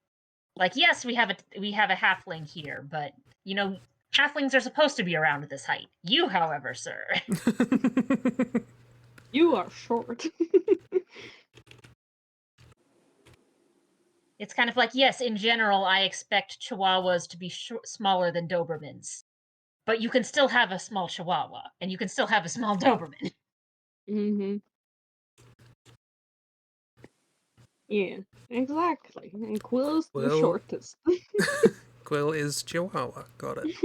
Like, yes, we have a halfling here, but you know, halflings are supposed to be around this height. You, however, sir, You are short. it's kind of like, yes, in general, I expect Chihuahuas to be smaller than Dobermans, but you can still have a small Chihuahua, and you can still have a small Doberman. Mm-hmm. Yeah, exactly. And Quill's the Quill- shortest. Quill is Chihuahua. Got it.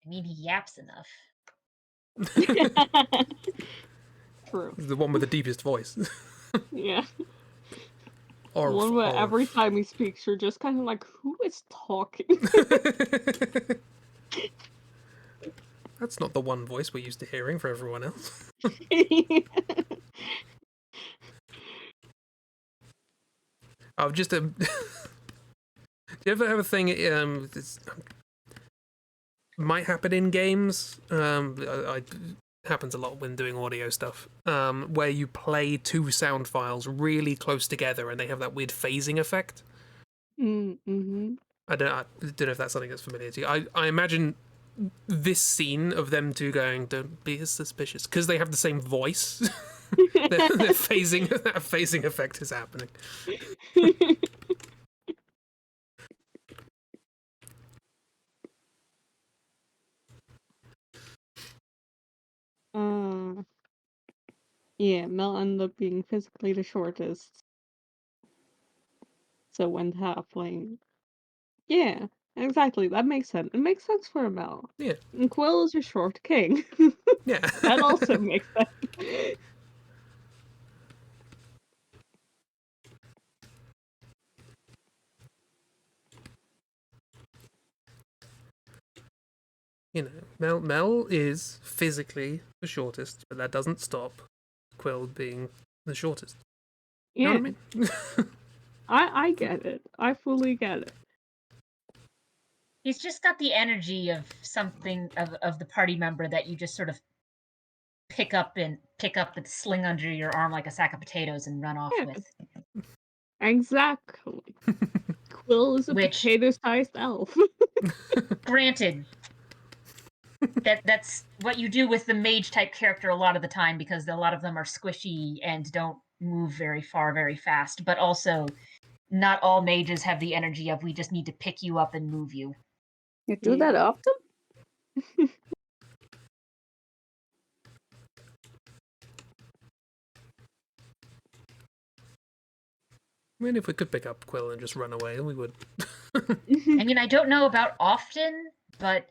I mean, he yaps enough. True. He's the one with the deepest voice. Yeah. Orf, One where every orf. time he speaks, you're just kind of like, who is talking? That's not the one voice we're used to hearing for everyone else. I've just do you ever have a thing? Might happen in games. Happens a lot when doing audio stuff. Where you play two sound files really close together, and they have that weird phasing effect. Mm-hmm. I don't know if that's something that's familiar to you. I imagine this scene of them two going, "Don't be suspicious," because they have the same voice. They're phasing. That phasing effect is happening. Yeah, Mel ended up being physically the shortest. So went halfling. Yeah, exactly. That makes sense. It makes sense for Mel. Yeah. And Quill is a short king. Yeah. That also makes sense. You know, Mel is physically the shortest, but that doesn't stop Quill being the shortest. You Yeah, know what I mean? I get it. I fully get it. He's just got the energy of something of the party member that you just sort of pick up and sling under your arm like a sack of potatoes and run off Yeah. with. Exactly. Quill is a Which- potato-sized elf. Granted, that's what you do with the mage type character a lot of the time because a lot of them are squishy and don't move very far very fast, but also not all mages have the energy of we just need to pick you up and move you. You do that often? I mean, if we could pick up Quill and just run away, we would. I mean, I don't know about often, but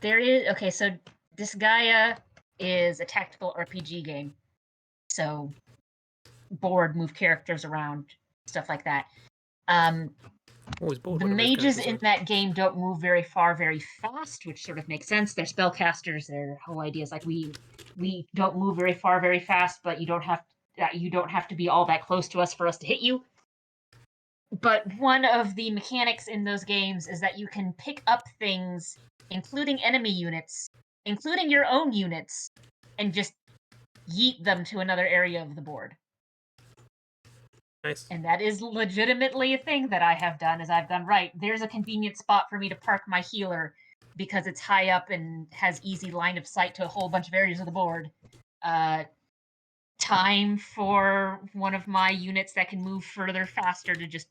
there is... Okay, so Disgaea is a tactical RPG game. So, board, move characters around, stuff like that. Always bored The when those mages characters in are. that game don't move very far very fast, which sort of makes sense. They're spellcasters. Their whole idea is like we don't move very far very fast, but you don't have to be all that close to us for us to hit you. But one of the mechanics in those games is that you can pick up things, including enemy units, including your own units, and just yeet them to another area of the board. Nice. And that is legitimately a thing that I have done, is I've gone, right, there's a convenient spot for me to park my healer because it's high up and has easy line of sight to a whole bunch of areas of the board. Time for one of my units that can move further faster to just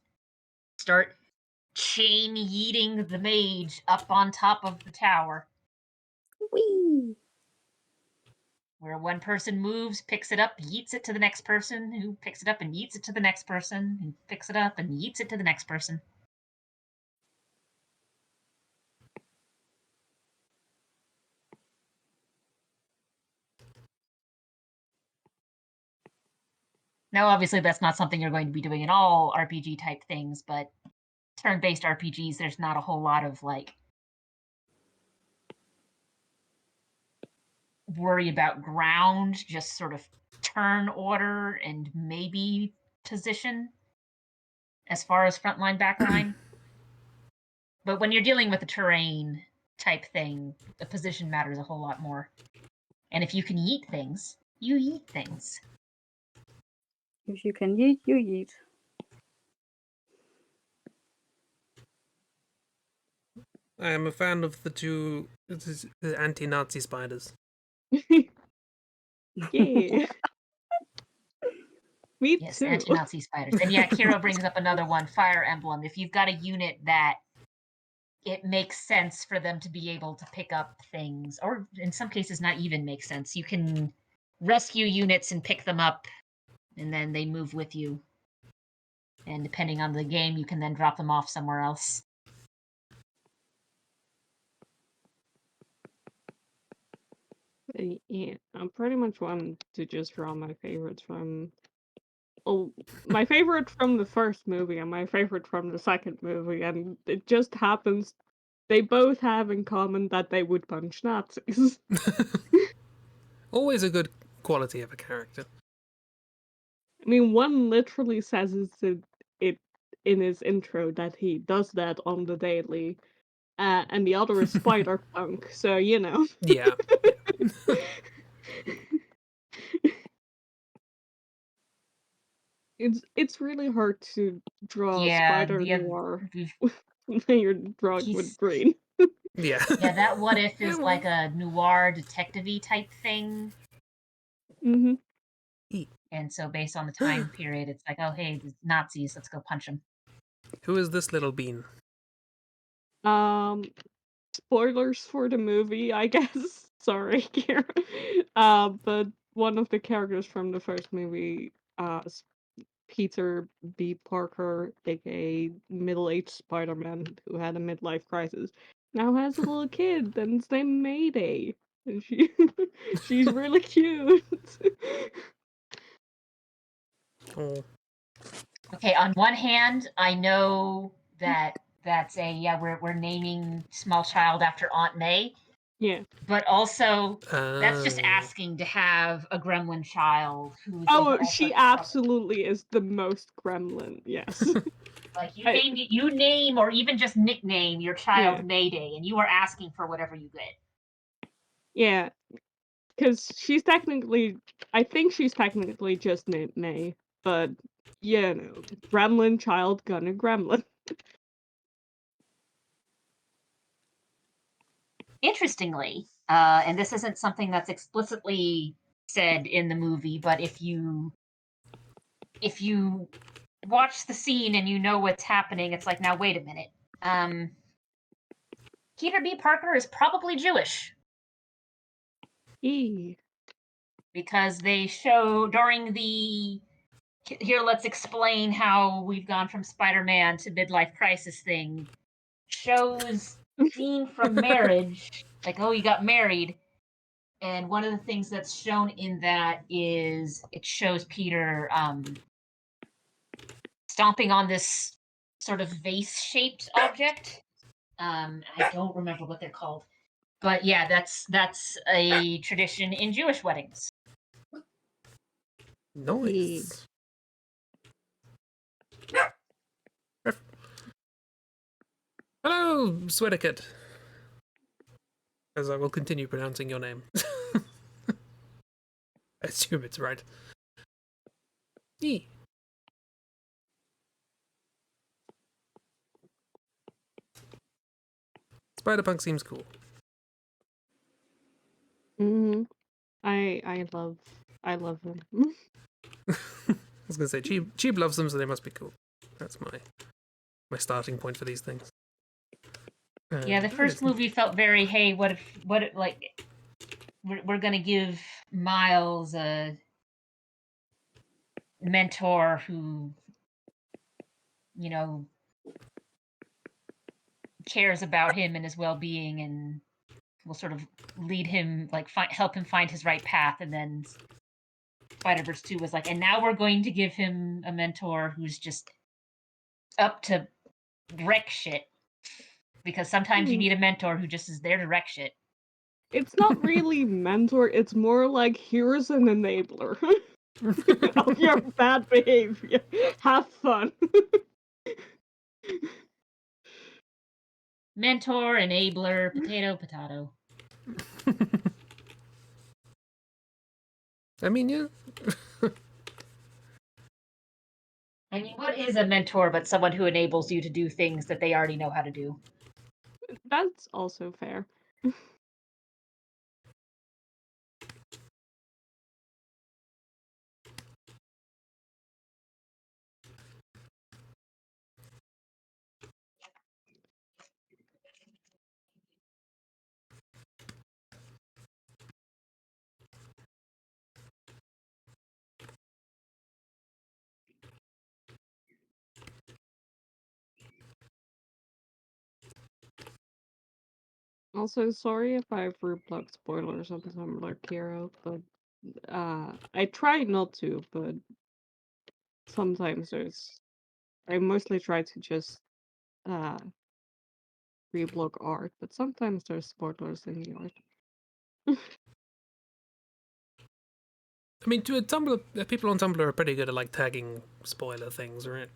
start chain yeeting the mage up on top of the tower. Whee! where one person moves, picks it up, yeets it to the next person, who picks it up and yeets it to the next person, who picks it up and yeets it to the next person. Now, obviously, that's not something you're going to be doing in all RPG type things, but turn-based RPGs, there's not a whole lot of like worry about ground, just sort of turn order and maybe position as far as frontline, backline. But when you're dealing with a terrain type thing, the position matters a whole lot more. And if you can yeet things, you yeet things. If you can yeet, you yeet. I am a fan of the anti-Nazi spiders. Yeah. Me Yes, too. anti-Nazi spiders. And yeah, Kiro brings up another one, Fire Emblem. If you've got a unit that it makes sense for them to be able to pick up things, or in some cases not even make sense. You can rescue units and pick them up, and then they move with you. And depending on the game, you can then drop them off somewhere else. Yeah, I pretty much want to just draw my favorites from. Oh, my favorite from the first movie and my favorite from the second movie, and it just happens they both have in common that they would punch Nazis. Always a good quality of a character. I mean, one literally says it in his intro that he does that on the daily, and the other is Spider-Punk, so you know. Yeah. It's really hard to draw Yeah, Spider Noir we've when you're drawing with he's green. Yeah. yeah, that what if is Yeah, like a noir detective-y type thing. Mm-hmm. And so based on the time period, it's like, oh hey, the Nazis, let's go punch them. Who is this little bean? Spoilers for the movie, I guess. Sorry, Kira. But one of the characters from the first movie, Peter B. Parker, aka middle-aged Spider-Man who had a midlife crisis, now has a little kid, and it's named Mayday. And she's really cute. Oh. Okay, on one hand, I know that that's we're naming small child after Aunt May, Yeah. but also that's just Oh. asking to have a gremlin child who's Oh, into all she sorts of trouble. absolutely is the most gremlin, yes. Like you I- name or even just nickname your child Yeah. Mayday, and you are asking for whatever you get. Yeah, because she's technically, I think she's technically just named May, but you know, gremlin child gonna gremlin. Interestingly, and this isn't something that's explicitly said in the movie, but if you watch the scene and you know what's happening, it's like, now wait a minute. Peter B. Parker is probably Jewish Eee. because they show during the here, let's explain how we've gone from Spider-Man to midlife crisis thing. Shows scene from marriage, like, oh, you got married. And one of the things that's shown in that is it shows Peter stomping on this sort of vase-shaped object. I don't remember what they're called, but yeah, that's a tradition in Jewish weddings. Nice. Hello, Sweaterkid. As I will continue pronouncing your name. I assume it's right. Yee. Spider-Punk seems cool. Mm-hmm. I love them. I was gonna say, Cheeb loves them, so they must be cool. That's my starting point for these things. Yeah, the first movie felt very, hey, what we're gonna give Miles a mentor who, you know, cares about him and his well-being, and will sort of lead him, like, help him find his right path. And then Spider-Verse 2 was like, and now we're going to give him a mentor who's just up to wreck shit. Because sometimes you need a mentor who just is there to wreck shit. It's not really mentor, it's more like here's an enabler of your bad behavior. Have fun. Mentor, enabler, potato. I mean, yeah. I mean, what is a mentor but someone who enables you to do things that they already know how to do? That's also fair. Also, sorry if I've replugged spoilers on Tumblr, Kiro, but I try not to, but sometimes I mostly try to just reblog art, but sometimes there's spoilers in the art. I mean, to a Tumblr, people on Tumblr are pretty good at like tagging spoiler things, right?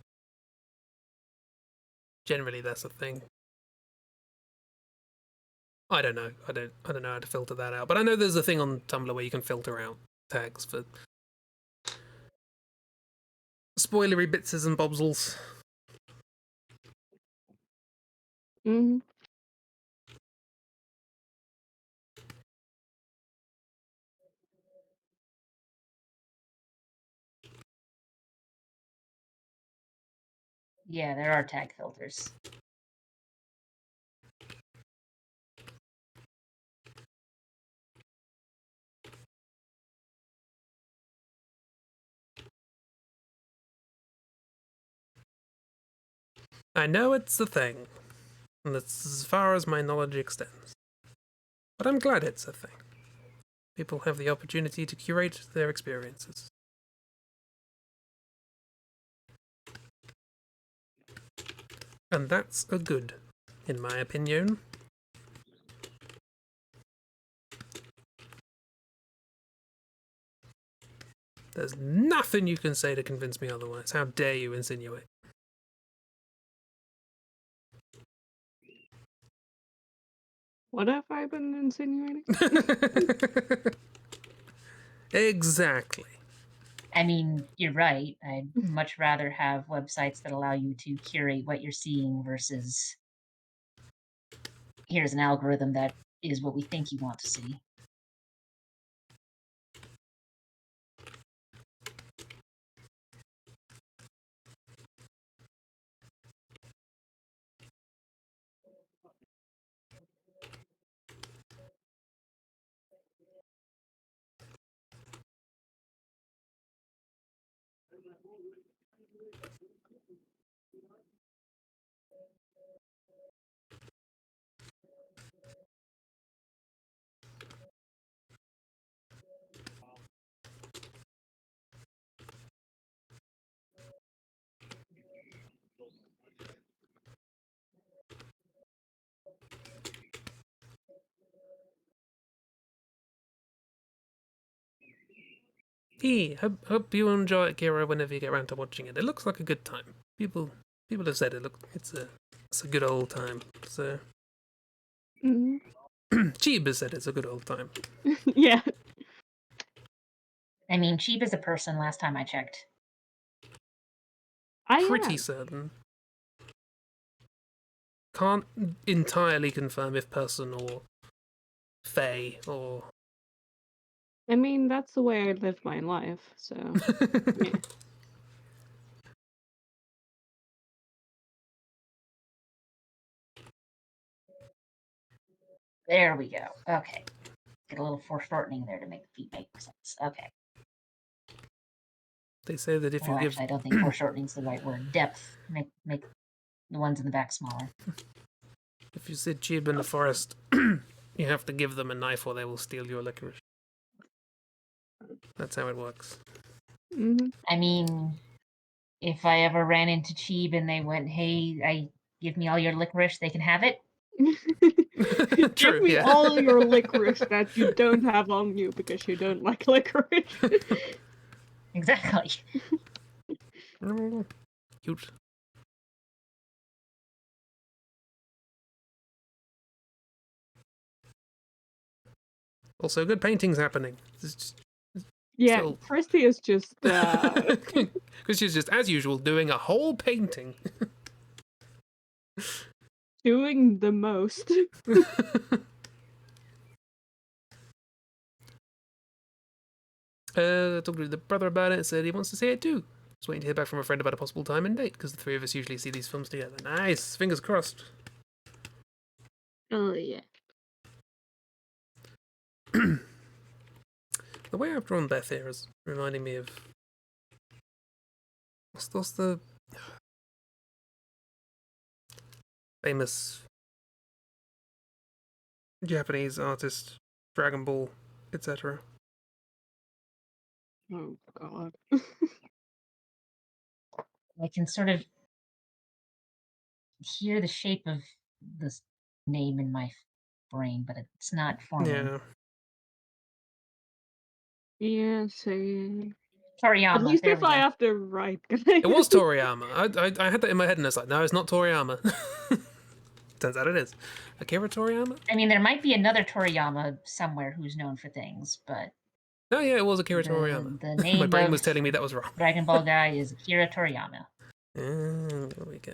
Generally, that's a thing. I don't know. I don't know how to filter that out. But I know there's a thing on Tumblr where you can filter out tags for spoilery bitses and bobsels. Mm-hmm. Yeah, there are tag filters. I know it's a thing, and that's as far as my knowledge extends. But I'm glad it's a thing. People have the opportunity to curate their experiences. And that's a good, in my opinion. There's nothing you can say to convince me otherwise. How dare you insinuate? What have I been insinuating? Exactly. I mean, you're right. I'd much rather have websites that allow you to curate what you're seeing versus here's an algorithm that is what we think you want to see. Hope you enjoy it, Kira, whenever you get around to watching it. It looks like a good time. People have said it's a good old time. So Mm-hmm. Chiba said it's a good old time. Yeah. I mean, cheap as a person last time I checked. Pretty certain. Can't entirely confirm if person or fae or. I mean, that's the way I live my life, so yeah. There we go. Okay. get a little foreshortening there to make the feet make sense. Okay. They say that if Well, you actually, I don't think foreshortening is the right word. Depth. Make the ones in the back smaller. if you sit Chib in the forest, you have to give them a knife or they will steal your licorice. That's how it works. Mm-hmm. I mean, if I ever ran into Cheeb and they went, "Hey, give me all your licorice, they can have it." Give True, me yeah. all your licorice that you don't have on you because you don't like licorice. Exactly. Cute. Also, good paintings happening. Yeah, Still. Christy is just Because she's just, as usual, doing a whole painting. doing the most. Talked to the brother about it, said he wants to see it too. Just waiting to hear back from a friend about a possible time and date, because the three of us usually see these films together. Nice! Fingers crossed. Oh, yeah. The way I've drawn Beth here is reminding me of... What's the... famous Japanese artist, Dragon Ball, etc. Oh, God. I can sort of hear the shape of this name in my brain, but it's not forming. Yeah. Yeah, same. Toriyama. At least there if we I go. have to write. It was Toriyama. I had that in my head and I was like, no, it's not Toriyama. Turns out it is. Akira Toriyama? I mean, there might be another Toriyama somewhere who's known for things, but Oh yeah, it was Akira Toriyama. the My name brain of was telling me that was wrong. Dragon Ball guy is Akira Toriyama. There we go.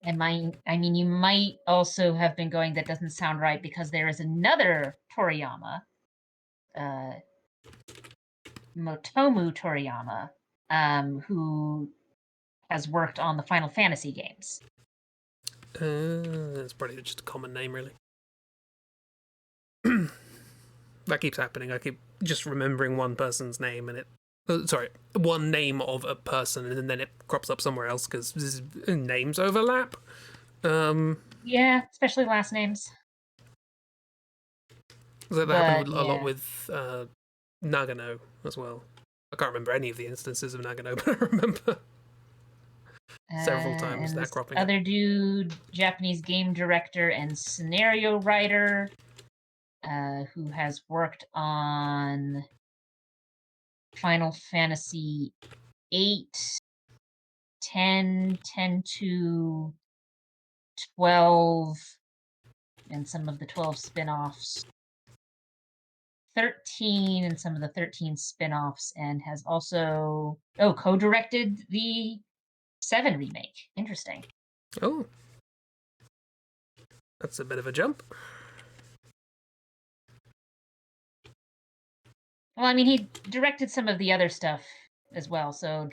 And I mean, you might also have been going, that doesn't sound right, because there is another Toriyama, Motomu Toriyama, who has worked on the Final Fantasy games. It's probably just a common name, really. That keeps happening. I keep just remembering one person's name and it... sorry, one name of a person and then it crops up somewhere else because names overlap. Yeah, especially last names. So that happened But, a lot yeah. with Nagano as well. I can't remember any of the instances of Nagano, but I remember several times and that this cropping up. other dude, Japanese game director and scenario writer, who has worked on Final Fantasy 8, 10, 10-2, 12, and some of the 12 spin-offs, 13 and some of the 13 spin-offs, and has also co-directed the 7 remake. Interesting. Oh. That's a bit of a jump. Well, I mean, he directed some of the other stuff as well. So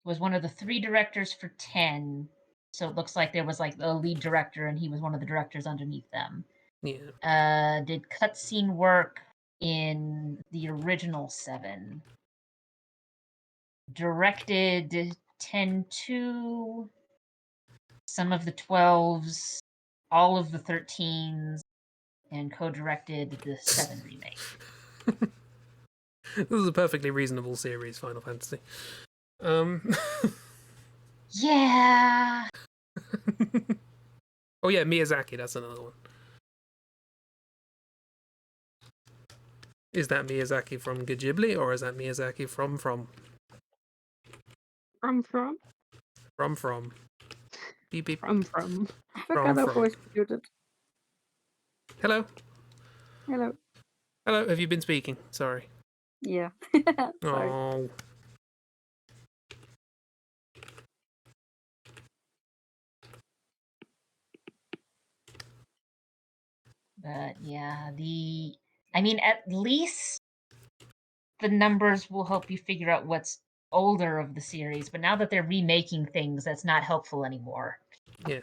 was one of the 3 directors for 10. So it looks like there was like a lead director and he was one of the directors underneath them. Yeah. Did cutscene work in the original 7. Directed 10-2, some of the 12s, all of the 13s, and co-directed the 7 remake. This is a perfectly reasonable series, Final Fantasy. Yeah. Oh yeah, Miyazaki, that's another one. Is that Miyazaki from Ghibli, or is that Miyazaki from? From? From. Beep beep. From. I forgot how voice muted. Hello. Hello. Hello. Have you been speaking? Sorry. Yeah. Sorry. Oh. But yeah, I mean, at least the numbers will help you figure out what's older of the series, but now that they're remaking things, that's not helpful anymore. Yeah.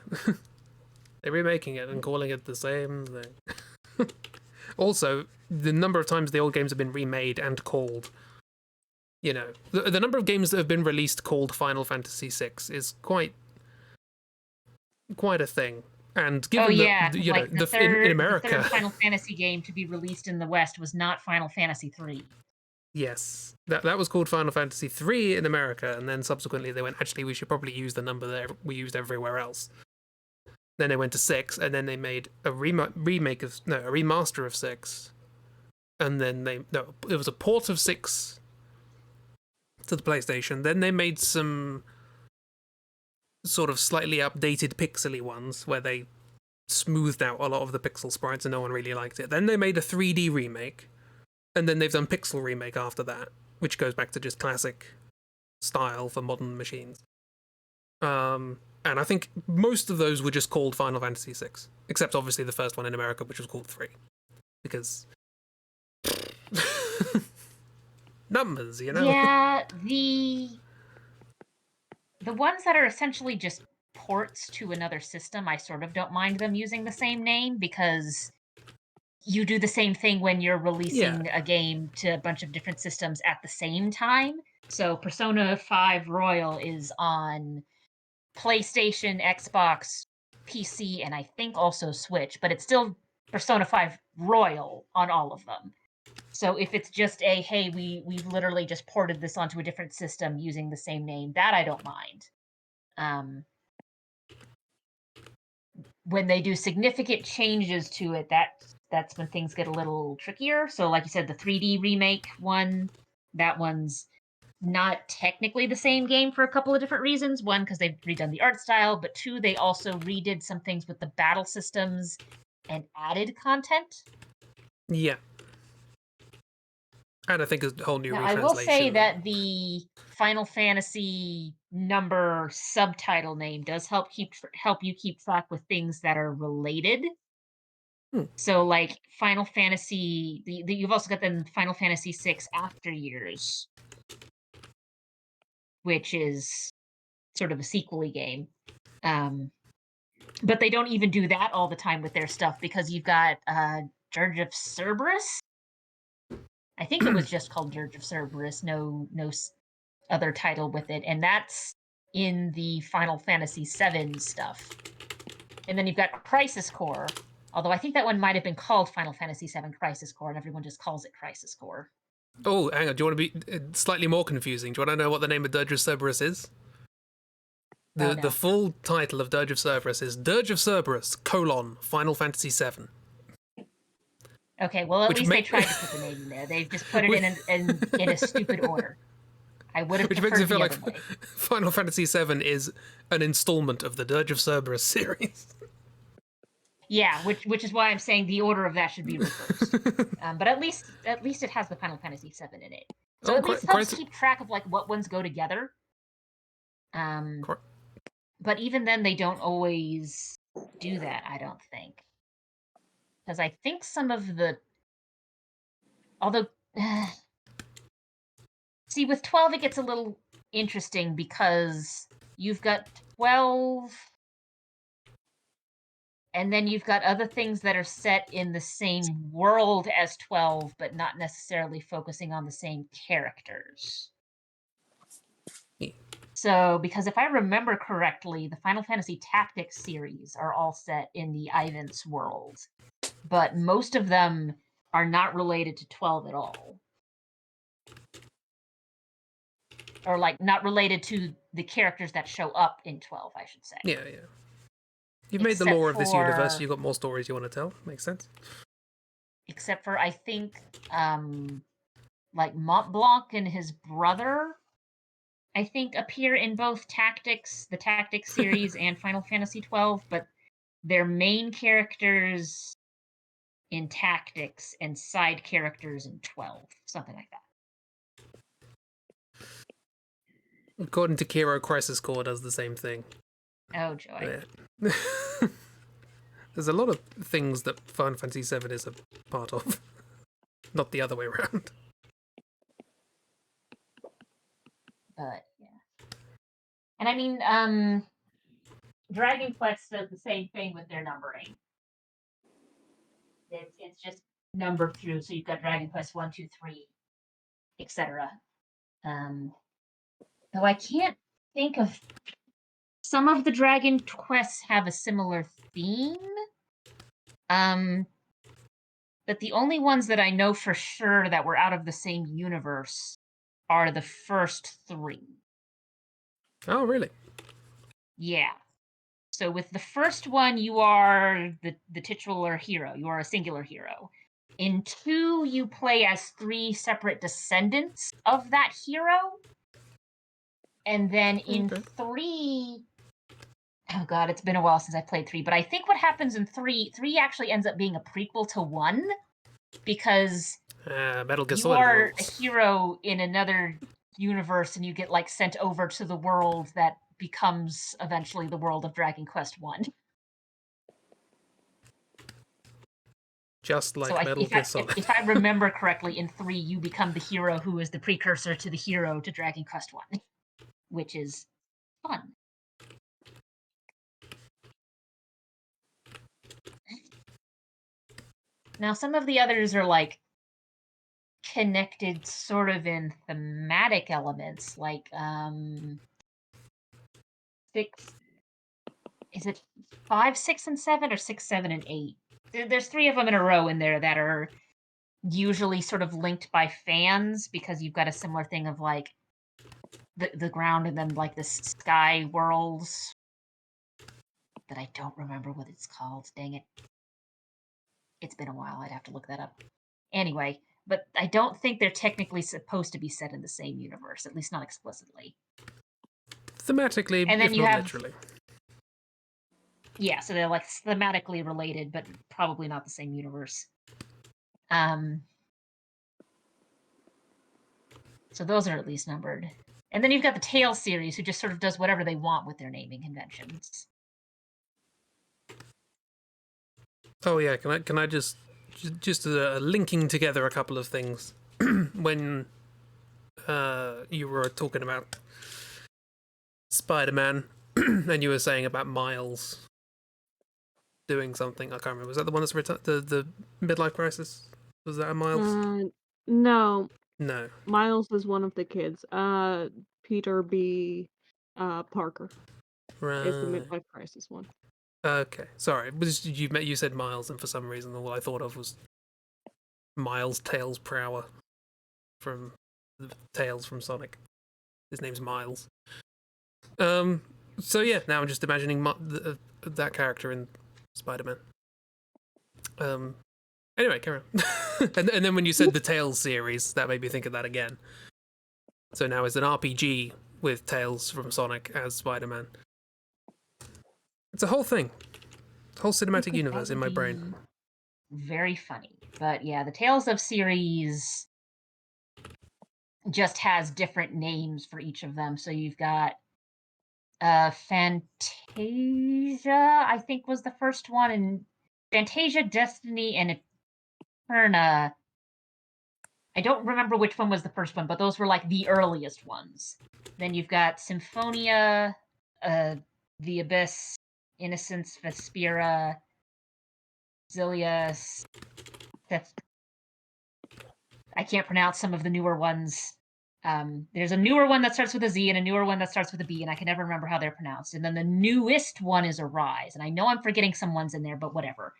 They're remaking it and calling it the same thing. Also, the number of times the old games have been remade and called, you know, the number of games that have been released called Final Fantasy VI is quite a thing. And given that, you know, like the in America, the third Final Fantasy game to be released in the West was not Final Fantasy III. yes, that was called Final Fantasy III in America, and then subsequently they went, actually, we should probably use the number that we used everywhere else. Then they went to 6, and then they made a remaster of 6, and then it was a port of 6 to the PlayStation. Then they made some sort of slightly updated pixely ones where they smoothed out a lot of the pixel sprites and no one really liked it. Then they made a 3D remake, and then they've done pixel remake after that, which goes back to just classic style for modern machines. And I think most of those were just called Final Fantasy VI, except obviously the first one in America, which was called 3, because numbers, you know. Yeah, the ones that are essentially just ports to another system, I sort of don't mind them using the same name, because you do the same thing when you're releasing a game to a bunch of different systems at the same time. So Persona 5 Royal is on PlayStation, Xbox, PC, and I think also Switch, but it's still Persona 5 Royal on all of them. So if it's just hey, we've literally just ported this onto a different system using the same name, that I don't mind. When they do significant changes to it, that's when things get a little trickier. So like you said, the 3D remake one, that one's not technically the same game for a couple of different reasons. One, because they've redone the art style, but two, they also redid some things with the battle systems and added content. Yeah. And I think a whole new Now, retranslation. I will say that the Final Fantasy number subtitle name does help you keep track with things that are related. So, like Final Fantasy, you've also got the Final Fantasy VI After Years, which is sort of a sequel-y game. But they don't even do that all the time with their stuff, because you've got Dirge of Cerberus. I think it was just called Dirge of Cerberus, no other title with it, and that's in the Final Fantasy VII stuff. And then you've got Crisis Core, although I think that one might have been called Final Fantasy VII Crisis Core, and everyone just calls it Crisis Core. Oh, hang on. Do you want to be slightly more confusing? Do you want to know what the name of Dirge of Cerberus is? The full title of Dirge of Cerberus is Dirge of Cerberus, Final Fantasy VII. Okay, well, at least they tried to put the name in there. They've just put it in a stupid order. I would have preferred makes it feel the like other way. Final Fantasy VII is an installment of the Dirge of Cerberus series. Yeah, which is why I'm saying the order of that should be reversed. But at least it has the Final Fantasy VII in it, so at least helps keep track of like what ones go together. But even then, they don't always do that, I don't think, because I think some of the, although, see, with 12 it gets a little interesting, because you've got 12. And then you've got other things that are set in the same world as 12, but not necessarily focusing on the same characters. So, because if I remember correctly, the Final Fantasy Tactics series are all set in the Ivance world, but most of them are not related to 12 at all. Or, like, not related to the characters that show up in 12, I should say. Yeah. You've made the lore of this universe, you've got more stories you want to tell. Makes sense. Except for, I think, like, Mont Blanc and his brother I think, appear in both the Tactics series, and Final Fantasy 12, but they're main characters in Tactics and side characters in 12, something like that. According to Kiro, Crisis Core does the same thing. Oh, joy. Yeah. There's a lot of things that Final Fantasy VII is a part of, not the other way around. But, yeah. And I mean, Dragon Quest does the same thing with their numbering. It's just numbered through, so you've got Dragon Quest 1, 2, 3, etc. Though I can't think of... Some of the Dragon Quests have a similar theme. But the only ones that I know for sure that were out of the same universe are the first 3. Oh, really? Yeah. So with the first one, you are the titular hero. You are a singular hero. In 2, you play as 3 separate descendants of that hero. And then in 3... Oh god, it's been a while since I played 3, but I think what happens in 3 actually ends up being a prequel to 1, because Metal Gear you Solid are rules. a hero in another universe, and you get like sent over to the world that becomes eventually the world of Dragon Quest 1. Just like So Metal Gear Solid. if I remember correctly, in 3 you become the hero who is the precursor to the hero to Dragon Quest 1, which is fun. Now, some of the others are like connected sort of in thematic elements, like 6... Is it 5, 6, and 7, or 6, 7, and 8? There's 3 of them in a row in there that are usually sort of linked by fans, because you've got a similar thing of like the ground and then like the sky worlds that I don't remember what it's called. Dang it. It's been a while. I'd have to look that up. Anyway, but I don't think they're technically supposed to be set in the same universe, at least not explicitly. Thematically, And then if you not have... literally. Yeah, so they're like thematically related, but probably not the same universe. So those are at least numbered. And then you've got the Tales series, who just sort of does whatever they want with their naming conventions. Oh yeah, can I just linking together a couple of things when you were talking about Spider-Man and you were saying about Miles doing something. I can't remember. Was that the one that's the midlife crisis? Was that a Miles? No. No. Miles is one of the kids. Peter B. Parker is the Right. midlife crisis one. Okay. Sorry. You said Miles, and for some reason all I thought of was Miles Tails Prower from Tails from Sonic. His name's Miles. So yeah, now I'm just imagining that character in Spider-Man. Anyway, carry on. and then when you said the Tales series, that made me think of that again. So now it's an RPG with Tails from Sonic as Spider-Man. It's a whole thing. Whole cinematic universe in my brain. Very funny. But yeah, the Tales of series just has different names for each of them. So you've got Fantasia, I think was the first one, and Fantasia, Destiny, and Eterna. I don't remember which one was the first one, but those were like the earliest ones. Then you've got Symphonia, The Abyss, Innocence, Vespera, Zilius. I can't pronounce some of the newer ones. There's a newer one that starts with a Z and a newer one that starts with a B, and I can never remember how they're pronounced. And then the newest one is Arise. And I know I'm forgetting some ones in there, but whatever.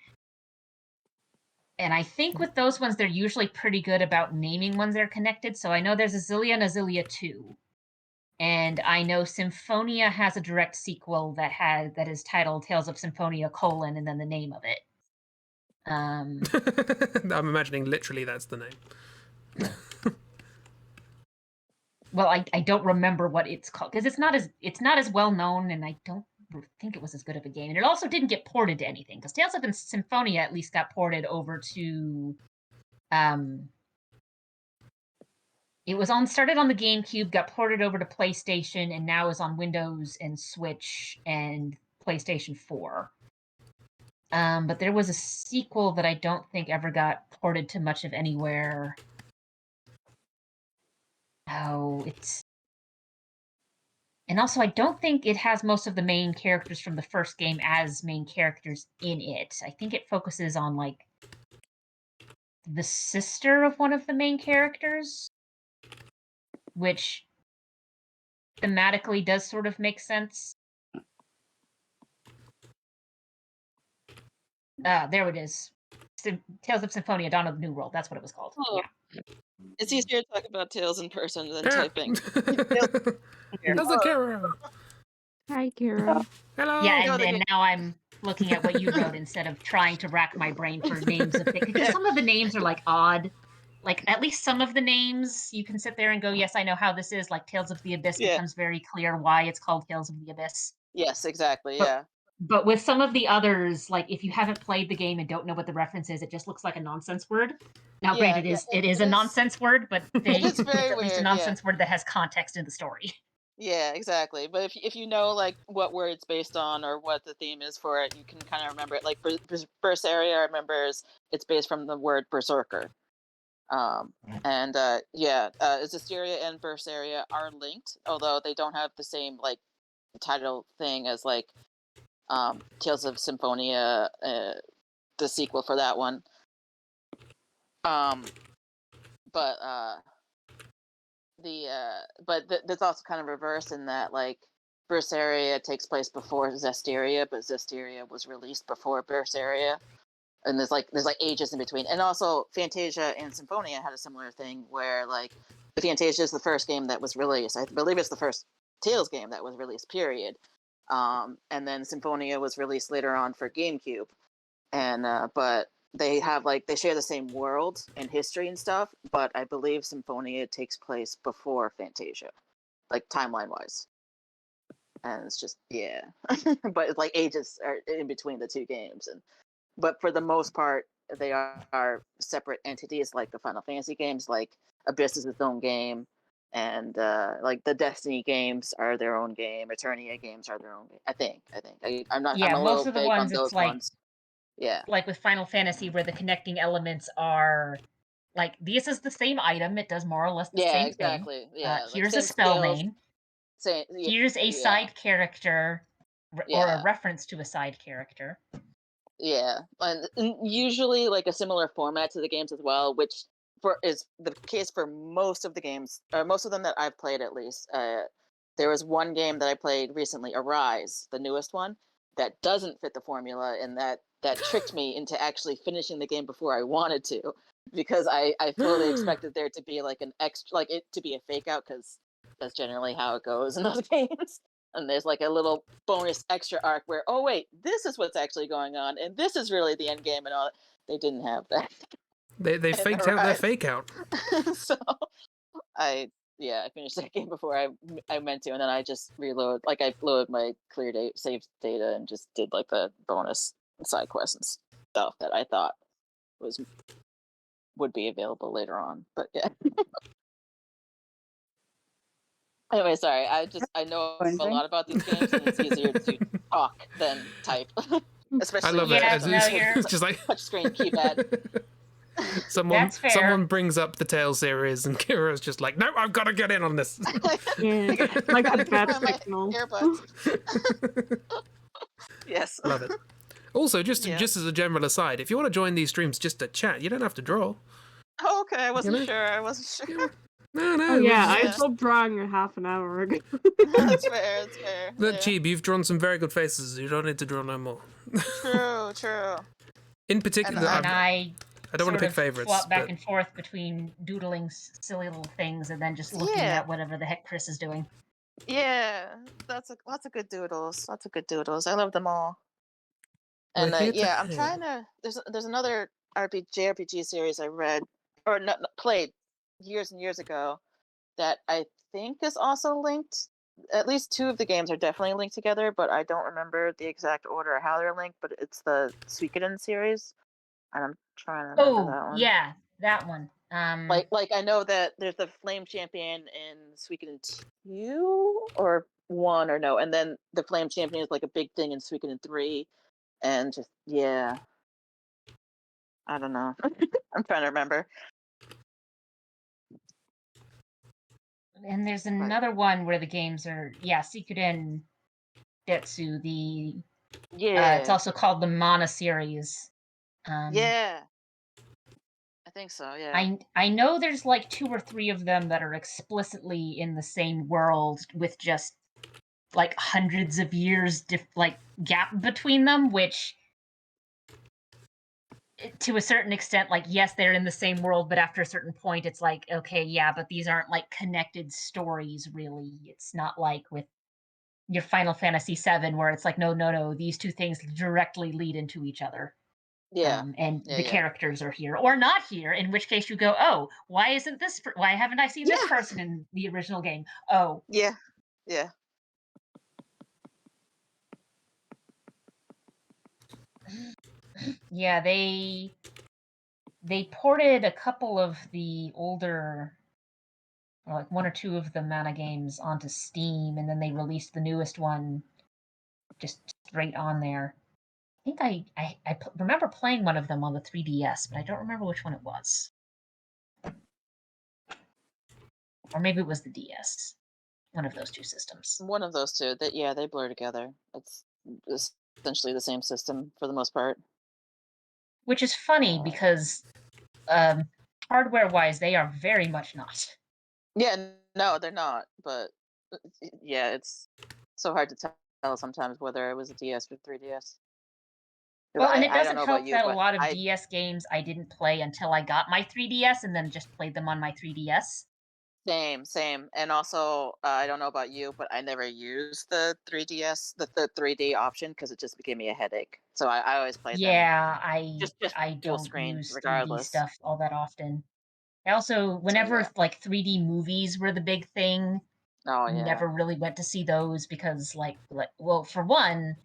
And I think with those ones, they're usually pretty good about naming ones that are connected. So I know there's Azilia and Azilia 2. And I know Symphonia has a direct sequel that is titled Tales of Symphonia, and then the name of it. I'm imagining literally that's the name. well, I don't remember what it's called because it's not as well known, and I don't think it was as good of a game. And it also didn't get ported to anything because Tales of Symphonia at least got ported over to. It was started on the GameCube, got ported over to PlayStation, and now is on Windows and Switch and PlayStation 4. But there was a sequel that I don't think ever got ported to much of anywhere. Oh, and also I don't think it has most of the main characters from the first game as main characters in it. I think it focuses on like the sister of one of the main characters, which thematically does sort of make sense. There it is. Tales of Symphonia, Dawn of the New World. That's what it was called. Oh. Yeah. It's easier to talk about Tales in person than Ah. typing. How's it, Kiro? Hi, Kira. Hello. Yeah, the and now I'm looking at what you wrote instead of trying to rack my brain for names of things. Because some of the names are like odd. Like at least some of the names you can sit there and go, yes, I know how this is. Like Tales of the Abyss Yeah. becomes very clear why it's called Tales of the Abyss. Yes, exactly. But- Yeah. But with some of the others, like if you haven't played the game and don't know what the reference is, it just looks like a nonsense word. Now, Yeah, granted, yeah, it is a nonsense word, but It's it's very at least a weird, nonsense word that has context in the story. Yeah, exactly. But if you know like what word it's based on or what the theme is for it, you can kind of remember it. Like Berseria, I remember it's based from the word berserker. And Zestiria and Berseria are linked, although they don't have the same like title thing as like Tales of Symphonia, the sequel for that one. But that's also kind of reversed in that like Berseria takes place before Zestiria, but Zestiria was released before Berseria, and there's like ages in between. And also Fantasia and Symphonia had a similar thing where like the Fantasia is the first game that was released. I believe it's the first Tales game that was released. Period. And then Symphonia was released later on for GameCube, and but they share the same world and history and stuff, but I believe Symphonia takes place before Fantasia, like timeline wise. And it's just but it's like ages are in between the two games, but for the most part they are separate entities, like the Final Fantasy games. Like Abyss is its own game, and like the Destiny games are their own game, Eternia games are their own game. I think I'm not. Yeah, I'm a most little of the vague ones on those it's like ones. Yeah. like with Final Fantasy, where the connecting elements are like this is the same item; it does more or less the same Exactly. thing. Yeah, like Here's a same spell skills, name. yeah, Here's a side character, or Yeah. a reference to a side character. Yeah, and usually like a similar format to the games as well, which is the case for most of the games, or most of them that I've played at least. There was one game that I played recently, Arise, the newest one, that doesn't fit the formula, and that tricked me into actually finishing the game before I wanted to, because I fully expected there to be like an extra, like it to be a fake out, because that's generally how it goes in those games. And there's like a little bonus extra arc where, oh wait, this is what's actually going on, and this is really the end game and all. They didn't have that. They faked out their fake out. So I finished that game before I meant to, and then I just reload. Like I loaded my clear date save data and just did like the bonus side quests and stuff that I thought would be available later on. But yeah. Anyway, sorry. I know a lot about these games, and it's easier to talk than type. Especially I love when it. Yeah, It's just like touchscreen keypad. Someone brings up the Tale series, and Kira's just like, no, I've got to get in on this. Yeah, like a bad my signal. earbuds. Yes. Love it. Also, just Yeah. as a general aside, if you want to join these streams just to chat, you don't have to draw. Oh, okay. I wasn't know? sure. No. Oh yeah, Yeah. I stopped drawing a half an hour ago. That's fair. That's fair. Look, Yeah. Chib, you've drawn some very good faces. You don't need to draw no more. True. In particular, And I don't want to pick sort of favorites. swap back but and forth between doodling silly little things and then just looking Yeah. at whatever the heck Chris is doing. Yeah, lots of good doodles. Lots of good doodles. I love them all. We're And here to I'm help. trying to. There's another JRPG series I read or played years and years ago that I think is also linked. At least 2 of the games are definitely linked together, but I don't remember the exact order or how they're linked. But it's the Suikoden series, and I'm trying to remember Oh, that one. yeah, that one. Like I know that there's the Flame Champion in Suikoden 2 or 1 or no, and then the Flame Champion is like a big thing in Suikoden 3, and just yeah, I don't know. I'm trying to remember. And there's another one where the games are Suikoden Detsu. It's Yeah, also called the Mana series. yeah, I think so. Yeah, I know there's like 2 or 3 of them that are explicitly in the same world with just like hundreds of years like gap between them, which to a certain extent, like, yes, they're in the same world, but after a certain point it's like, okay, yeah, but these aren't like connected stories really. It's not like with your Final Fantasy VII where it's like, no, these 2 things directly lead into each other. yeah, And yeah, the yeah, characters are here or not here, in which case you go, oh, why haven't I seen this yeah, person in the original game? Oh, yeah, yeah. yeah, they ported a couple of the older, like 1 or 2 of the Mana games onto Steam, and then they released the newest one just straight on there. I think I remember playing one of them on the 3DS, but I don't remember which one it was. Or maybe it was the DS. One of those 2 systems. One of those 2. That they blur together. It's essentially the same system for the most part. Which is funny because hardware-wise, they are very much not. Yeah, no, they're not. But yeah, it's so hard to tell sometimes whether it was a DS or 3DS. 'Cause Well, and it I don't doesn't know about help you, that a but lot of DS games I didn't play until I got my 3DS and then just played them on my 3DS. Same. And also, I don't know about you, but I never used the 3DS, the 3D option, because it just gave me a headache. So I always played them Yeah, just I dual don't screen, use 3D regardless. stuff all that often. I also, So whenever yeah. like 3D movies were the big thing, Oh yeah. never really went to see those because well, for one,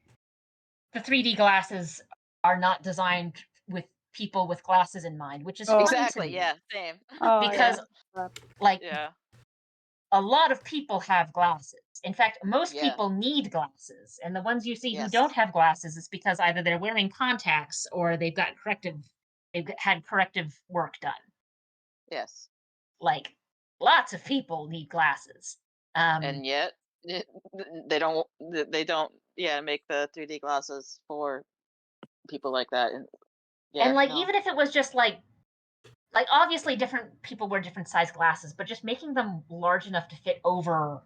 the 3D glasses are not designed with people with glasses in mind, which is Oh, funny to Exactly. me Yeah. Same. oh because yeah. But like Yeah. a lot of people have glasses. In fact, most Yeah. people need glasses, and the ones you see who don't Yes. have glasses is because either they're wearing contacts or they've had corrective work done. Yes. Like lots of people need glasses. And yet it, they don't make the 3D glasses for people like that. And And yeah, like no. even if it was just like obviously different people wear different size glasses, but just making them large enough to fit over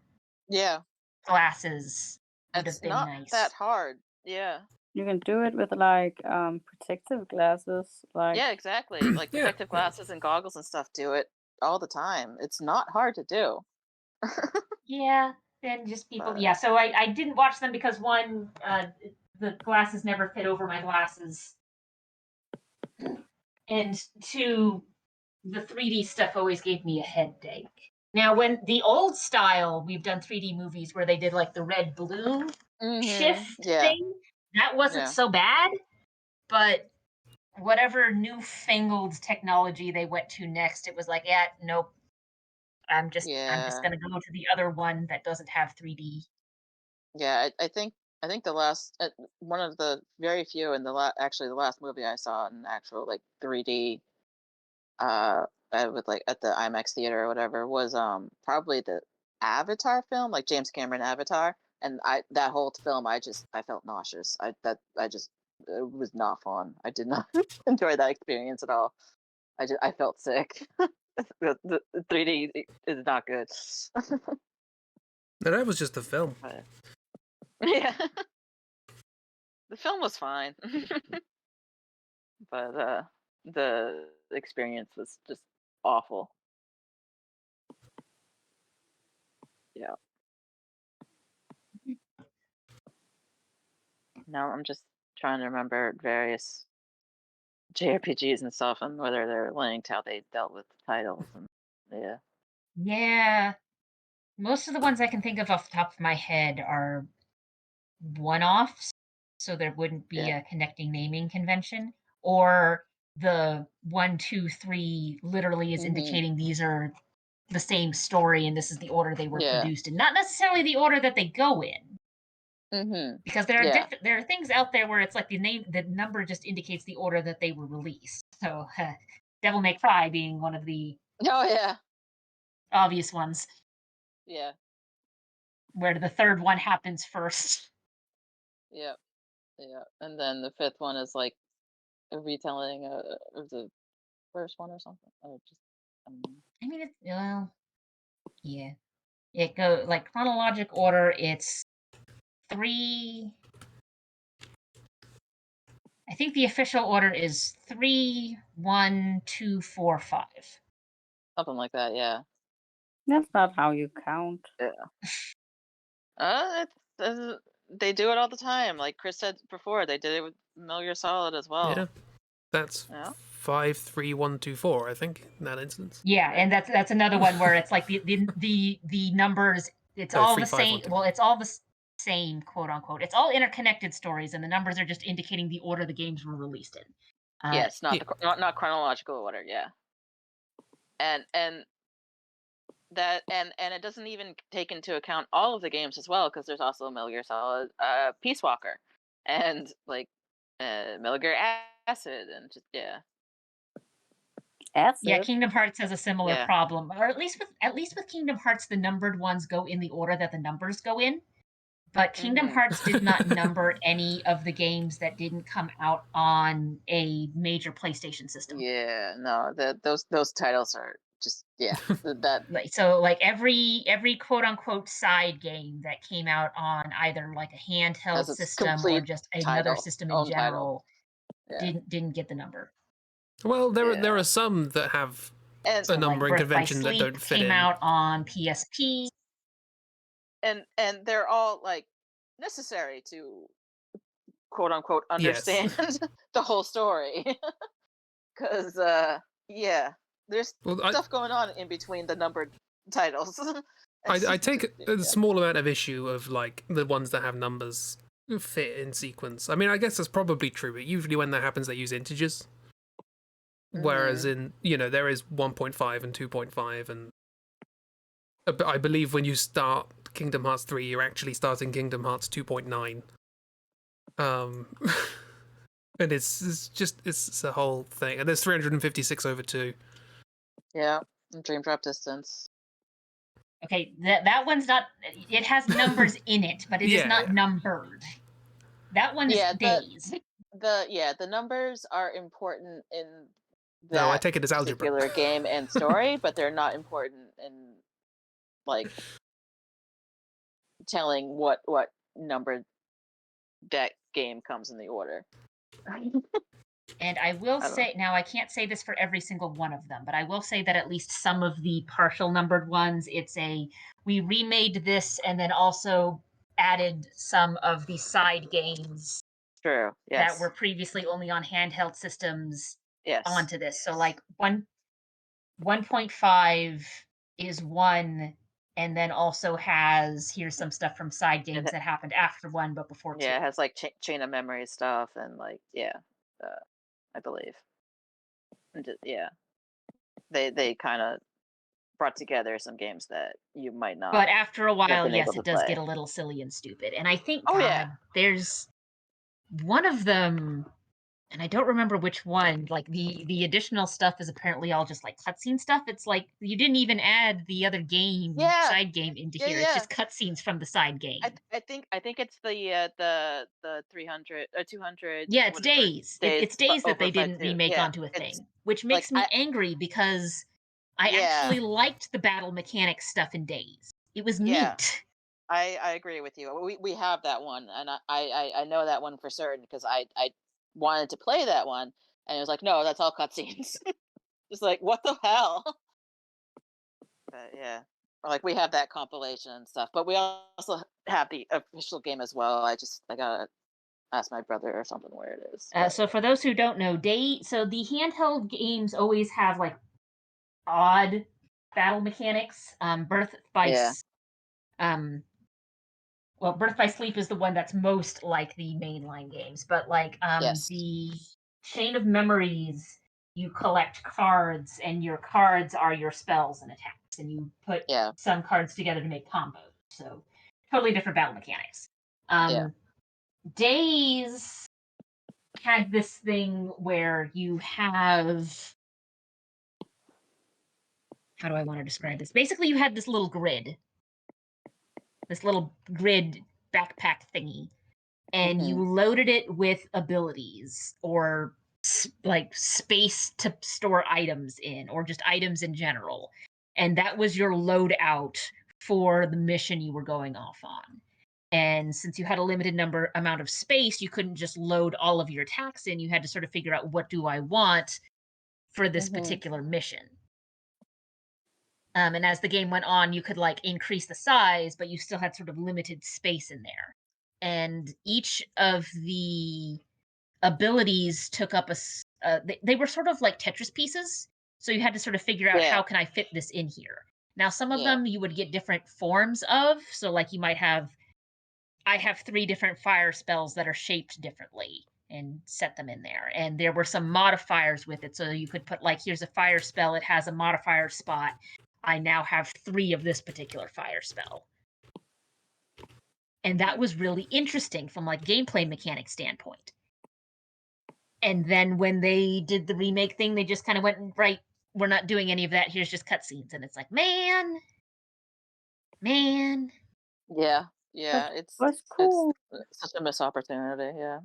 Yeah. glasses would It's have been not that nice. hard. Yeah. you can do it with like protective glasses, like Yeah, exactly. Like Yeah, protective glasses and goggles and stuff do it all the time. It's not hard to do. Yeah, and just people. But Yeah, so I didn't watch them because one, the glasses never fit over my glasses, and two, the 3D stuff always gave me a headache. Now, when the old style, we've done 3D movies where they did like the red blue shift yeah. thing, that wasn't Yeah. so bad, but whatever newfangled technology they went to next, it was like, yeah, nope. I'm just Yeah. gonna go to the other one that doesn't have 3D. Yeah, I think the last one of the very few and actually the last movie I saw in actual like 3D uh with like at the IMAX theater or whatever was probably the Avatar film, like James Cameron Avatar, and I that whole film I felt nauseous. I just it was not fun. I did not enjoy that experience at all. I felt sick. The 3D is not good. no, that was just the film. But, yeah, the film was fine. But the experience was just awful. Yeah. Now I'm just trying to remember various JRPGs and stuff and whether they're linked, how they dealt with titles, and yeah. Yeah. Most of the ones I can think of off the top of my head are one-offs, so there wouldn't be Yeah. a connecting naming convention, or the 1, 2, 3 literally is Mhm. indicating these are the same story and this is the order they were Yeah. produced in, not necessarily the order that they go in. Mhm. Because there are Yeah. there are things out there where it's like the number just indicates the order that they were released. So, Devil May Cry being one of the Oh yeah. obvious ones, Yeah. where the third one happens first. Yeah. Yeah. And then the fifth one is like a retelling of the first one or something. Or just I mean, it's well, yeah. It go like chronologic order. It's 3. I think the official order is 3, 1, 2, 4, 5. something like that. Yeah. That's not how you count. Yeah. They do it all the time. Like Chris said before, they did it with Metal Gear Solid as well. Yeah, that's Yeah. 5, 3, 1, 2, 4. I think in that instance. Yeah, and that's another one where it's like the numbers. It's No, all 3, the 5, 1, same. 2. Well, it's all the same, quote unquote. It's all interconnected stories, and the numbers are just indicating the order the games were released in. Yes, not Yeah. not chronological order. Yeah. And that and it doesn't even take into account all of the games as well, because there's also Metal Gear Solid, Peace Walker, and like Metal Gear Acid, and just yeah. Acid. Yeah, Kingdom Hearts has a similar Yeah. problem, or at least with Kingdom Hearts, the numbered ones go in the order that the numbers go in. But Kingdom Mhm. Hearts did not number any of the games that didn't come out on a major PlayStation system. Yeah, no, those titles are just that Like every quote unquote side game that came out on either like a handheld has its system or complete just another title, system in own title. general Yeah. didn't get the number. Well, there Yeah. are some that have And a So like numbering Birth by convention that Sleep don't fit came in. out on PSP. and they're all like necessary to quote unquote Yes. understand the whole story. Because yeah, there's Well, stuff going on in between the numbered titles. I take a Yeah. small amount of issue of like the ones that have numbers fit in sequence. I mean, I guess that's probably true, but usually when that happens, they use integers. Whereas in, there is 1.5 and 2.5, and I believe when you start Kingdom Hearts 3, you're actually starting Kingdom Hearts 2.9. And it's a whole thing. And there's 356 over 2. Yeah, Dream Drop Distance. Okay, that one's not. It has numbers in it, but it is not Yeah. numbered. That one's Yeah, days. the numbers are important in that No, I take it as algebra. particular game and story, but they're not important in like telling what number that game comes in the order. And I will I don't say, now I can't say this for every single one of them, but I will say that at least some of the partial numbered ones, we remade this and then also added some of the side games True. Yes. that were previously only on handheld systems Yes. onto this. So like 1.5 is 1, and then also here's some stuff from side games that happened after 1 but before 2. Yeah, it has like chain of memory stuff and like I believe. And yeah, they kind of brought together some games that you might not. But after a while, been yes, able to it does play. get a little silly and stupid. And I think, Oh, God, yeah. there's one of them, and I don't remember which one. Like the additional stuff is apparently all just like cutscene stuff. It's like you didn't even add the other game side game into Yeah, here. It's just cutscenes from the side game. I think it's the 300 or 200. Yeah, it's whatever days. It's days that they didn't 5-2. remake Yeah, onto a it's thing, which like makes me angry because I actually liked the battle mechanics stuff in Days. It was neat. I agree with you. We have that one, and I know that one for certain because I wanted to play that one, and it was like, no, that's all cutscenes. Just like, what the hell? But yeah, or like we have that compilation and stuff, but we also have the official game as well. I gotta ask my brother or something where it is. So for those who don't know, the handheld games always have like odd battle mechanics. Birth by Birth by Sleep is the one that's most like the mainline games, but like Yes. the Chain of Memories, you collect cards, and your cards are your spells and attacks, and you put some cards together to make combos. So totally different battle mechanics. Days had this thing where you have, how do I want to describe this? Basically, you had this little grid backpack thingy, and you loaded it with abilities or like space to store items in, or just items in general. And that was your loadout for the mission you were going off on. And since you had a limited amount of space, you couldn't just load all of your attacks in. You had to sort of figure out, what do I want for this particular mission? And as the game went on, you could like increase the size, but you still had sort of limited space in there. And each of the abilities took up they were sort of like Tetris pieces. So you had to sort of figure out, how can I fit this in here? Now, some of them you would get different forms of. So like you might have, I have 3 different fire spells that are shaped differently, and set them in there. And there were some modifiers with it. So you could put like, here's a fire spell. It has a modifier spot. I now have 3 of this particular fire spell. And that was really interesting from like gameplay mechanic standpoint. And then when they did the remake thing, they just kind of went, right, we're not doing any of that. Here's just cutscenes. And it's like, man. Yeah, That's cool. It's such a missed opportunity. Yeah.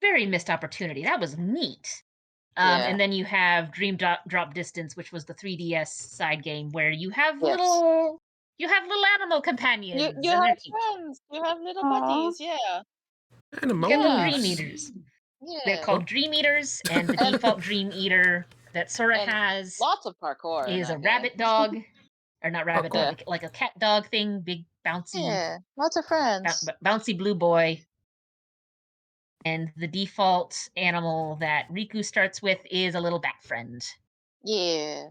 Very missed opportunity. That was neat. And then you have Dream Drop Distance, which was the 3DS side game where you have little animal companions. You and have friends. You have little buddies. Yeah. Animals. You get little Dream Eaters. Yeah. They're called Dream Eaters, and the default Dream Eater that Sora has lots of parkour is a game. rabbit dog, or not rabbit Parkour. dog, like a cat dog thing, big bouncy, Yeah, lots of friends. bouncy blue boy. And the default animal that Riku starts with is a little bat friend. Yeah.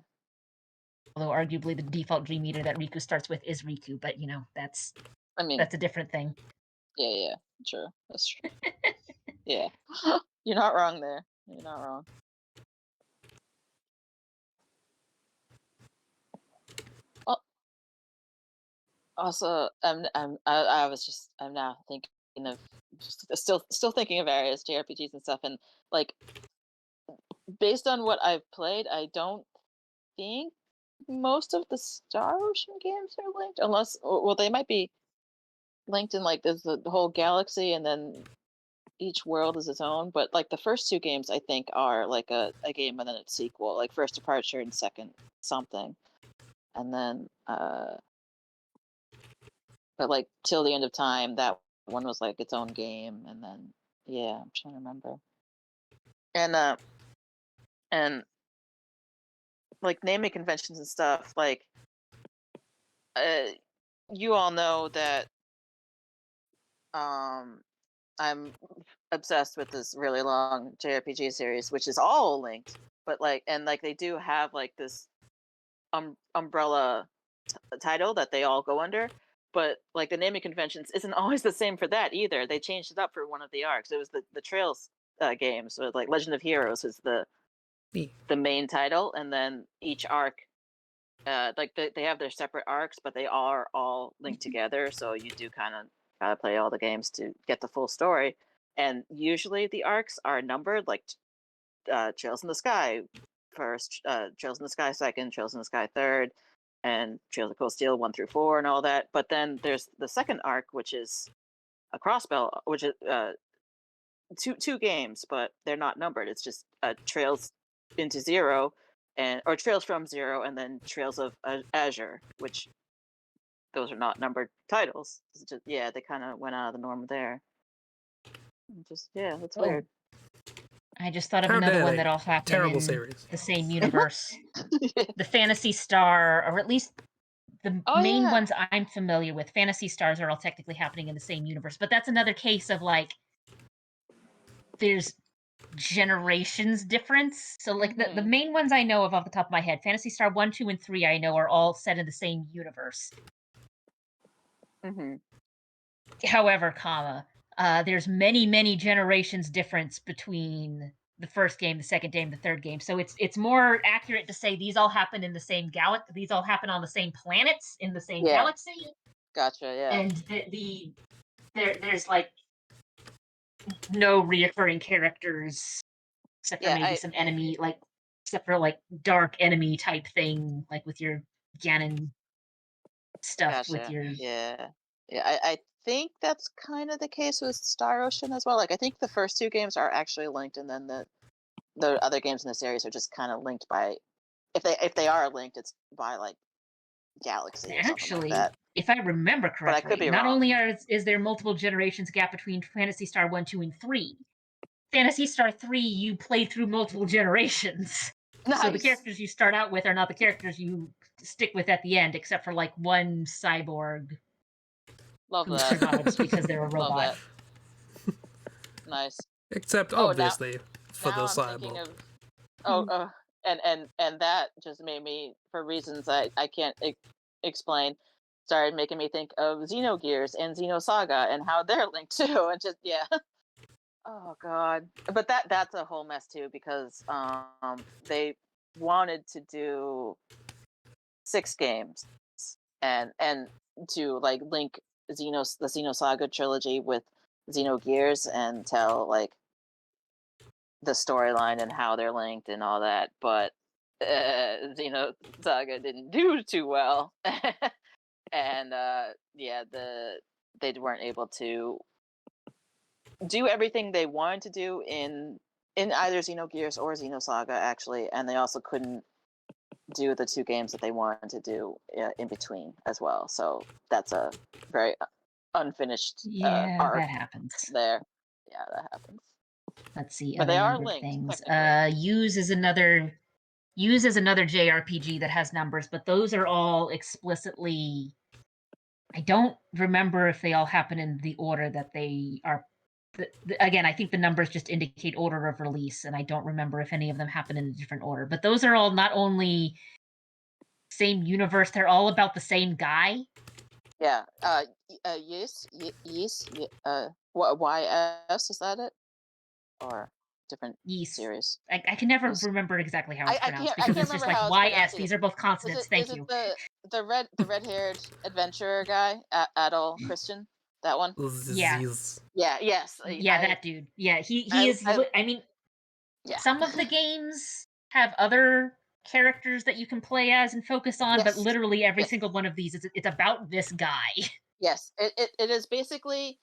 Although arguably the default Dream Eater that Riku starts with is Riku, but that's a different thing. Yeah, true. That's true. Yeah. You're not wrong there. You're not wrong. Oh. Also, I'm now thinking of still thinking of various JRPGs and stuff, and like based on what I've played, I don't think most of the Star Ocean games are linked, unless they might be linked in like there's the whole galaxy, and then each world is its own. But like the first 2 games, I think, are like a game and then its sequel, like First Departure and Second something, and then but like Till the End of Time, that one was like its own game, and then I'm trying to remember, and like naming conventions and stuff, like you all know that I'm obsessed with this really long JRPG series, which is all linked, but like they do have like this umbrella title that they all go under, but like the naming conventions isn't always the same for that either. They changed it up for one of the arcs. It was the Trails game, so like Legend of Heroes is the main title, and then each arc like they have their separate arcs, but they are all linked together, so you do kind of gotta play all the games to get the full story. And usually the arcs are numbered, like Trails in the Sky first, Trails in the Sky second, Trails in the Sky third, and Trails of Cold Steel 1 through 4 and all that. But then there's the second arc, which is a crossbell, which is two games, but they're not numbered. It's just Trails into Zero, or Trails from Zero, and then Trails of Azure, which those are not numbered titles. It's just, they kind of went out of the norm there. Just that's weird. I just thought of another one that all happened Terrible in series. the same universe. The Phantasy Star, or at least the main ones I'm familiar with. Phantasy Stars are all technically happening in the same universe, but that's another case of like there's generations difference. So like the Mhm. main ones I know of off the top of my head, Phantasy Star 1, 2, and 3 I know are all set in the same universe. Mhm. However, there's many generations difference between the first game, the second game, the third game. So it's more accurate to say these all happen in the same galaxy. These all happen on the same planets in the same Yeah. galaxy. Gotcha. Yeah. And there's like no reoccurring characters except for Yeah. maybe some enemy, like except for like dark enemy type thing, like with your Ganon stuff with Gotcha. your Yeah. Yeah. I think that's kind of the case with Star Ocean as well. Like I think the first two games are actually linked, and then the other games in the series are just kind of linked by if they are linked, it's by like galaxy or something like actually, that. if I remember But I could correctly, be not wrong. only is there multiple generations gap between Phantasy Star 1, 2, and 3, Phantasy Star 3 you play through multiple generations. So the Nice. characters you start out with are not the characters you stick with at the end, except for like one cyborg Love who that. survives because they're a Love robot. that. Nice. Except Oh, obviously for the now I'm thinking cyborg. of and that just made me, for reasons I can't explain, started making me think of Xenogears and Xenosaga and how they're linked too, and just yeah. Oh god. But that's a whole mess too, because they wanted to do 6 games and to like link the Xenosaga trilogy with Xenogears and tell like the storyline and how they're linked and all that, but Xenosaga didn't do too well, and yeah, they weren't able to do everything they wanted to do in either Xenogears or Xenosaga actually, and they also couldn't do the 2 games that they wanted to do in between as well. So that's a very unfinished Yeah, arc that happens. there. Yeah, that happens. Let's see But other they are numbered linked things. technically. Use is another JRPG that has numbers, but those are all explicitly. I don't remember if they all happen in the order that they are. Again, I think the numbers just indicate order of release, and I don't remember if any of them happen in a different order. But those are all not only same universe; they're all about the same guy. Yeah. Yes. Yes. What? YS, is that it? Or different Yeast. series? I can never Yes. remember exactly how it's I pronounced can't because it's just remember like how it's YS. pronounced either. These are both consonants. Thank Is it you. the red-haired adventurer guy, Adol Christian? That one? Yeah. Yeah. Yes. Yeah, that dude. Yeah, he I is. I mean, yeah. some of the games have other characters that you can play as and focus on, but Yes. literally every Yes. single one of these it's about this guy. Yes. It is basically,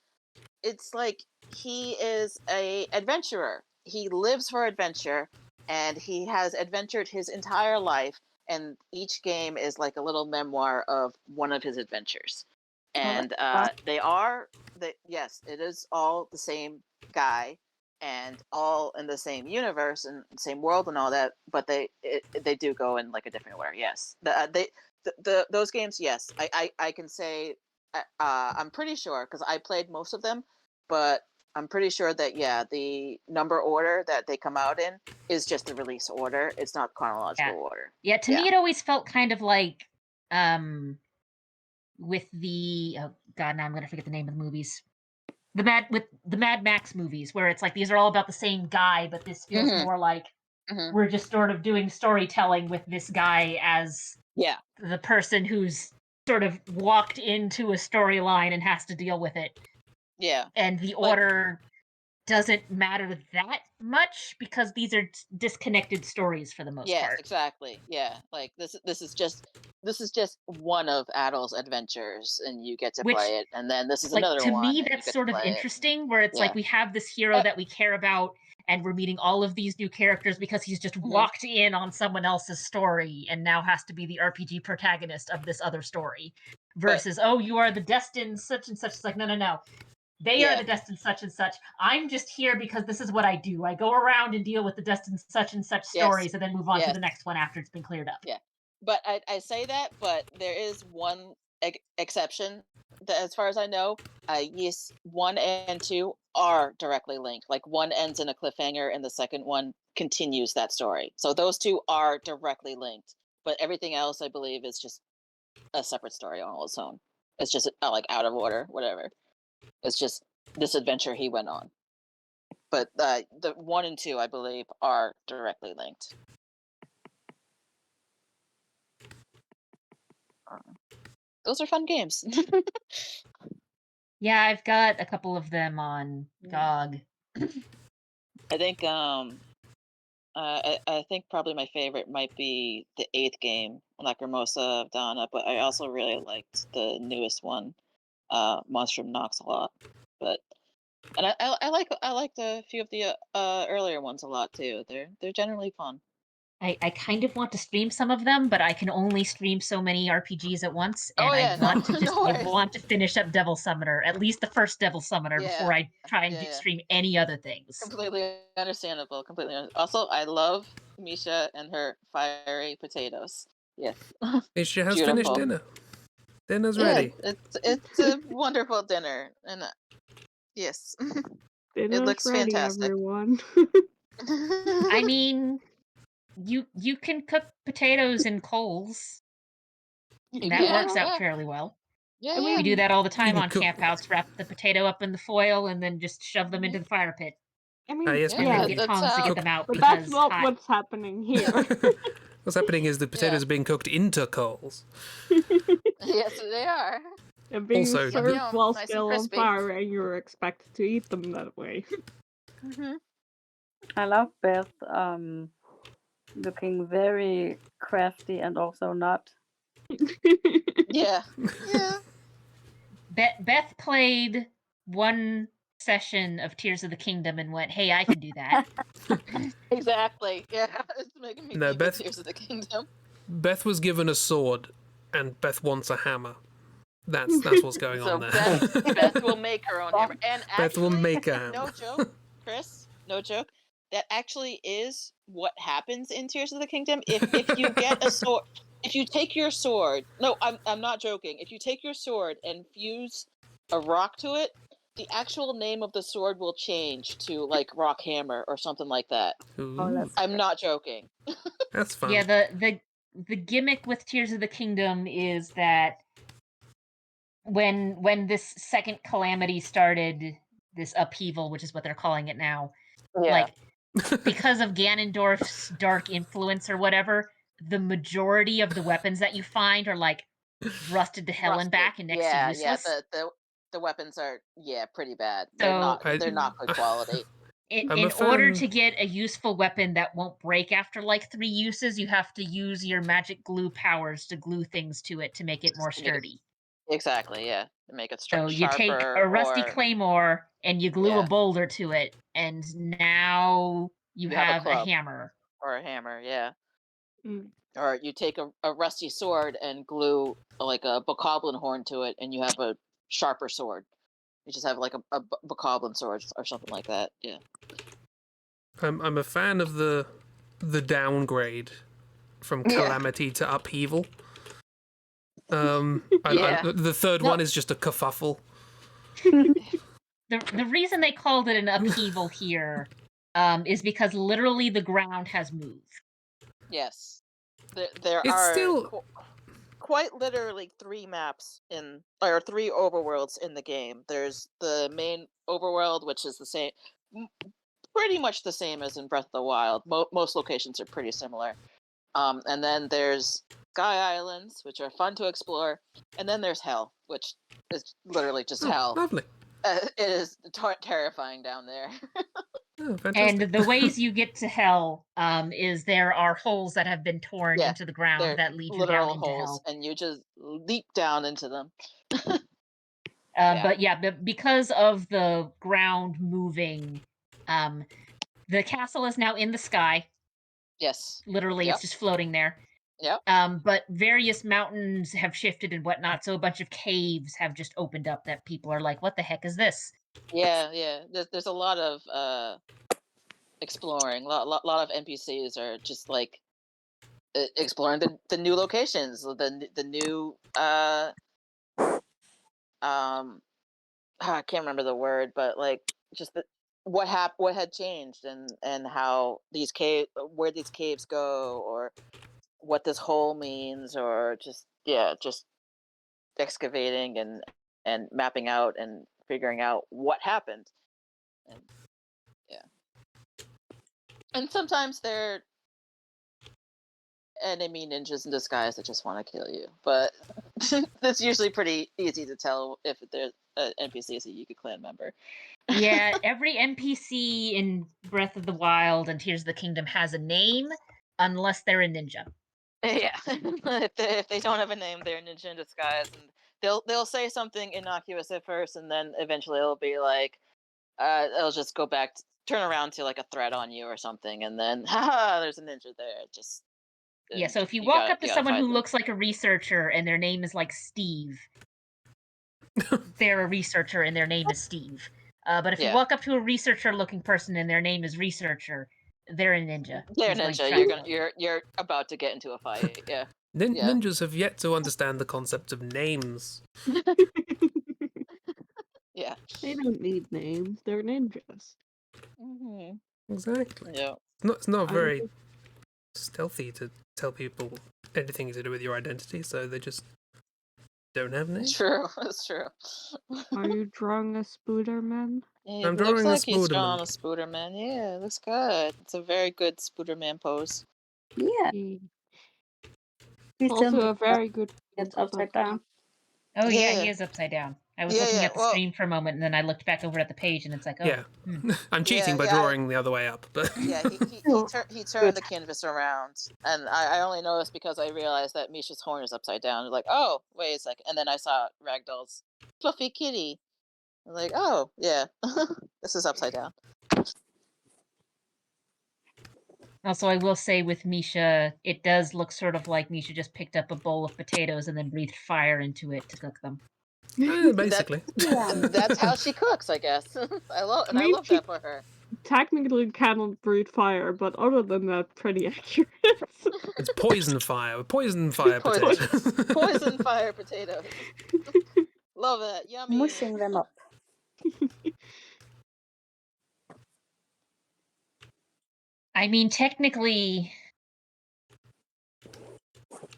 it's like he is a adventurer. He lives for adventure, and he has adventured his entire life, and each game is like a little memoir of one of his adventures. And yes, it is all the same guy and all in the same universe and same world and all that, but they do go in like a different order. Yes, those games, yes, I can say, I'm pretty sure because I played most of them, but I'm pretty sure that yeah, the number order that they come out in is just the release order. It's not chronological order. Yeah, to me it always felt kind of like with the oh god, now I'm gonna forget the name of the movies. The Mad Max movies, where it's like these are all about the same guy, but this feels Mm-hmm. more like Mm-hmm. we're just sort of doing storytelling with this guy as the person who's sort of walked into a storyline and has to deal with it. Yeah. And the order doesn't matter that much because these are disconnected stories for the most Yes, part. exactly. Yeah, like this is just one of Adol's adventures, and you get to Which, play it, and then this is like, another to one, me, and you that's get to sort of play it. interesting, where it's like Yeah. we have this hero that we care about, and we're meeting all of these new characters because he's just walked in on someone else's story and now has to be the RPG protagonist of this other story. Versus, oh, you are the destined such and such. It's like, no. They are the destined such and such. I'm just here because this is what I do. I go around and deal with the destined such and such stories and then move on to the next one after it's been cleared up. Yeah. But I say that, but there is one exception as far as I know, yes, 1 and 2 are directly linked. Like, one ends in a cliffhanger, and the second one continues that story. So those two are directly linked. But everything else, I believe, is just a separate story on its own. It's just like out of order, whatever. It's just this adventure he went on. But the 1 and 2, I believe, are directly linked. Those are fun games. Yeah, I've got a couple of them on GOG. I think I think probably my favorite might be the 8th game, Lacrimosa of Donna, but I also really liked the newest one, Monstrum Nox, a lot. But I like a few of the earlier ones a lot too. They're generally fun. I kind of want to stream some of them, but I can only stream so many RPGs at once, and I want to I want to finish up Devil Summoner, at least the first Devil Summoner, before I try and stream any other things. Completely understandable. Also, I love Misha and her fiery potatoes. Yes. Misha has finished dinner. Dinner's ready. It's a wonderful dinner, and yes, it looks ready, fantastic. Everyone. I mean, you can cook potatoes in coals. That works out fairly well. Yeah, we do that all the time on campouts. Wrap the potato up in the foil and then just shove them into the fire pit. I mean, yes, and then get tongs to get them out. But that's not what's happening here. What's happening is the potatoes are being cooked into coals. Yes, they are. And being served while still on fire, and you're expected to eat them that way. I love Beth looking very crafty and also not. Yeah. Beth played one session of Tears of the Kingdom and went, "Hey, I can do that." Exactly. Yeah, it's making me think of Tears of the Kingdom. Beth was given a sword, and Beth wants a hammer. That's what's going on there. Beth will make her own hammer. And actually, Beth will make a hammer. No joke, Chris. No joke. That actually is what happens in Tears of the Kingdom. If you get a sword, if you take your sword, no, I'm not joking. If you take your sword and fuse a rock to it, the actual name of the sword will change to like Rock Hammer or something like that. I'm not joking. That's fun. Yeah, the gimmick with Tears of the Kingdom is that when this second calamity started, this upheaval, which is what they're calling it now, like because of Ganondorf's dark influence or whatever, the majority of the weapons that you find are like rusted to hell and back and next to useless. Yeah, the weapons are pretty bad. So they're not good quality. In order to get a useful weapon that won't break after like 3 uses, you have to use your magic glue powers to glue things to it to make it more sturdy. Exactly, yeah. To make it sharper. So you take a rusty claymore and you glue a boulder to it, and now you have a hammer. Or a hammer, yeah. Or you take a rusty sword and glue like a bokoblin horn to it, and you have a sharper sword. You just have like a bokoblin sword or something like that. Yeah. I'm a fan of the downgrade from calamity to upheaval. The third one is just a kerfuffle. The reason they called it an upheaval here is because literally the ground has moved. Yes. There are still quite literally 3 maps or 3 overworlds in the game. There's the main overworld, which is the same, pretty much the same as in Breath of the Wild. Most locations are pretty similar. And then there's Sky Islands, which are fun to explore, and then there's Hell, which is literally just hell. Lovely. It is terrifying down there. And the ways you get to Hell is there are holes that have been torn into the ground that lead you down into Hell. And you just leap down into them. But because of the ground moving, the castle is now in the sky. Yes. Literally, it's just floating there. Yep. But various mountains have shifted and whatnot, so a bunch of caves have just opened up that people are like, what the heck is this? Yeah. There's a lot of exploring. A lot of NPCs are just like exploring the new locations, the new I can't remember the word, but like just what had changed, and how where these caves go, or what this hole means, or just excavating and mapping out and figuring out what happened. And yeah, and sometimes they're enemy ninjas in disguise that just want to kill you, but that's usually pretty easy to tell if there's an NPC is a Yuka clan member. Yeah, every NPC in Breath of the Wild and Tears of the Kingdom has a name, unless they're a ninja. Yeah, if they don't have a name, they're ninja in disguise, and they'll say something innocuous at first, and then eventually it'll be like, it'll just go back, turn around to like a threat on you or something, and then haha, there's a ninja there. Just Yeah, so if you walk up to you gotta someone fight who them. looks like a researcher and their name is like Steve, they're a researcher and their name is Steve. But if you Yeah. walk up to a researcher-looking person and their name is Researcher, they're a ninja. They're who's going to ninja. try to kill you. You're about to get into a fight. Yeah. Ninjas have yet to understand the concept of names. Yeah. They don't need names. They're ninjas. Mm-hmm. Exactly. Yeah. It's not I very stealthy to tell people anything to do with your identity, so they just don't have names. It's true. It's true. Are you drawing a Spidoodleman? It I'm looks drawing a like he's Spidoodleman. drawing a Spidoodleman. Yeah, it looks good. It's a very good Spidoodleman pose. Yeah. He- Please tell Also me a very good it's upside down. Oh yeah, Yeah. he is upside down. I was Yeah, looking yeah, at the well- stream for a moment, and then I looked back over at the page, and it's like, oh, Yeah. I'm cheating by yeah, drawing the other way up, but Yeah, he turned the canvas around, and I only noticed because I realized that Misha's horn is upside down. Like, oh, wait a second, and then I saw Ragdoll's fluffy kitty. I'm like, oh yeah, this is upside down. Also, I will say with Misha, it does look sort of like Misha just picked up a bowl of potatoes and then breathed fire into it to cook them. basically. That's how she cooks, I guess. I love she that for her. technically cannot breathe fire, but other than that, pretty accurate. It's poison fire. Poison fire potatoes. Poison fire potatoes. Love it. Yummy. Mushing them up. I mean, technically,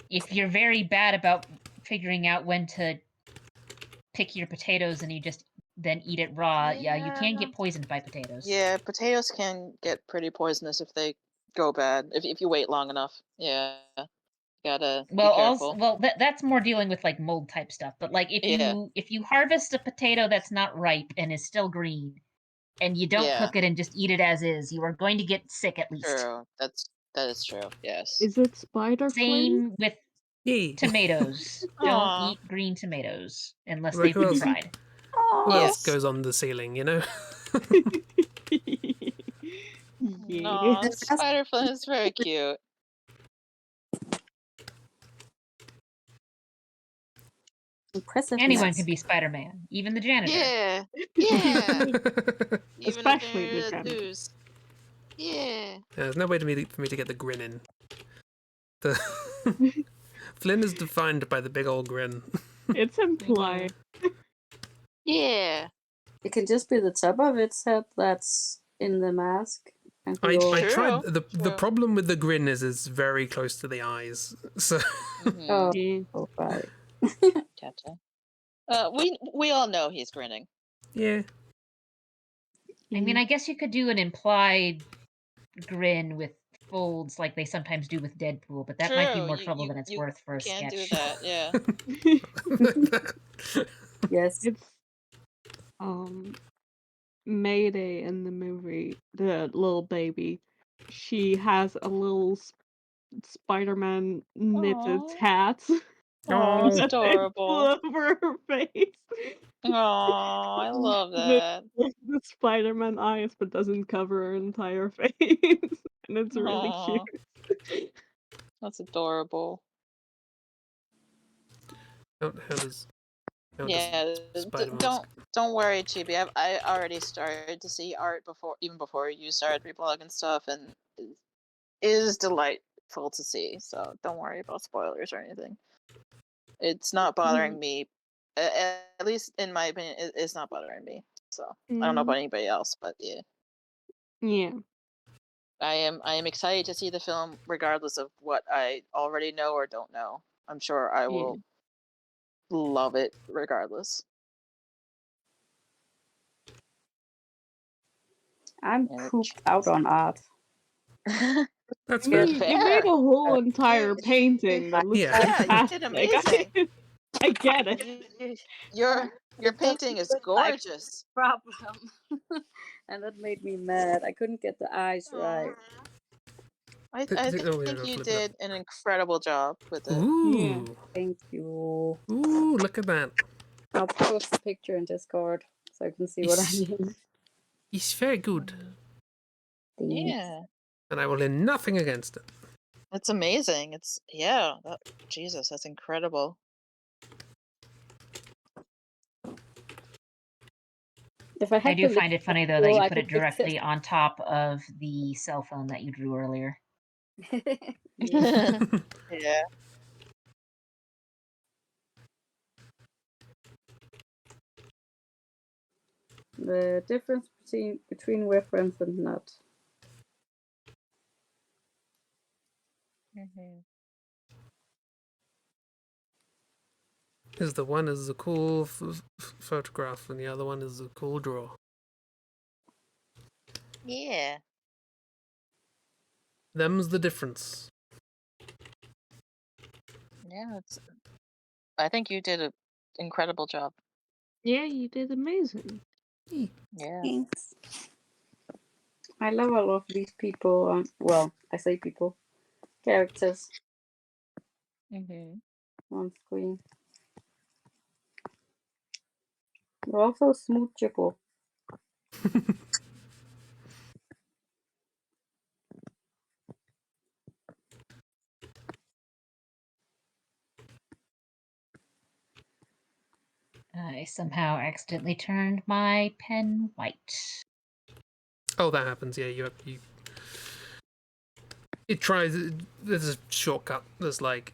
if you're very bad about figuring out when to pick your potatoes and you just then eat it raw, yeah, you can get poisoned by potatoes. Yeah, potatoes can get pretty poisonous if they go bad. If you wait long enough. Yeah. Gotta be careful. That's more dealing with like mold type stuff. But like Yeah. if you harvest a potato that's not ripe and is still green, and you don't Yeah. cook it and just eat it as is, you are going to get sick at least. True. That is true. Yes. Is it spider flame? Same with Yay. tomatoes. Aw. Don't eat green tomatoes unless Like they've who been else? fried. What Yes. else goes on the ceiling, you know? Yeah. Aw, spider flame is very cute. Impressive. Anyone can be Spider-Man, even the janitor. Yeah. Yeah. Even Especially if the they're janitor. loose. Yeah. There's no way for me to get the grin in. The Flynn is defined by the big old grin. It's implied. Yeah. It can just be the top of its head that's in the mask. And I True, tried the true. problem with the grin is it's very close to the eyes. So Mhm. Oh, Yeah. oh, right. Gotcha. We all know he's grinning. yeah. I mean, I guess you could do an implied grin with folds like they sometimes do with Deadpool, but that might be True, more you- trouble you- than it's you worth for a Can't sketch. do that. Yeah. Yes. It's Mayday in the movie, the little baby. She has a little Spider-Man knitted Aw. hat. Oh, it's Oh. adorable. Over her face. Oh, I love that. The Spider-Man eyes, but doesn't cover her entire face. And it's really Aw. cute. That's adorable. How does Yeah, Spider-Man don't worry, Chibi. I already started to see art even before you started reblogging stuff, and it is delightful to see. So don't worry about spoilers or anything. It's not bothering me. At at least in my opinion, it's not bothering me. So I don't know Mm, about anybody else, but yeah, yeah. I am excited to see the film, regardless of what I already know or don't know. I'm sure I Yeah. will love it regardless. I'm And pooped out on art. That's You fair. made a whole Uh, entire painting that looks Yeah. yeah, you did fantastic. amazing. I get it. Your It painting doesn't is look like gorgeous. problem. And that made me mad. I couldn't get the eyes right. I Oh, yeah, think go you flip it up. did an incredible job with it. Yeah. Ooh. Thank you. Ooh, look at that. I'll post the picture in Discord so you can see what I It's, mean. it's very good. Thanks. Yeah, And I will hear nothing against it. it's amazing. Jesus, that's incredible. If I I had do the link find it funny, though, that tool, you I put could it fix directly on top of the cell phone that you drew earlier. it. Yeah. Yeah. The difference between reference and not. Is the one is a cool photograph and the other one is a cool draw. Yeah. Them's the difference. Yeah, I think you did an incredible job. Yeah, you did amazing. Yeah. Thanks. I love all of these people. Well, I say people, characters on screen. They're also smoochable. I somehow accidentally turned my pen white. Oh, that happens. Yeah, you. It tries. There's a shortcut. There's like,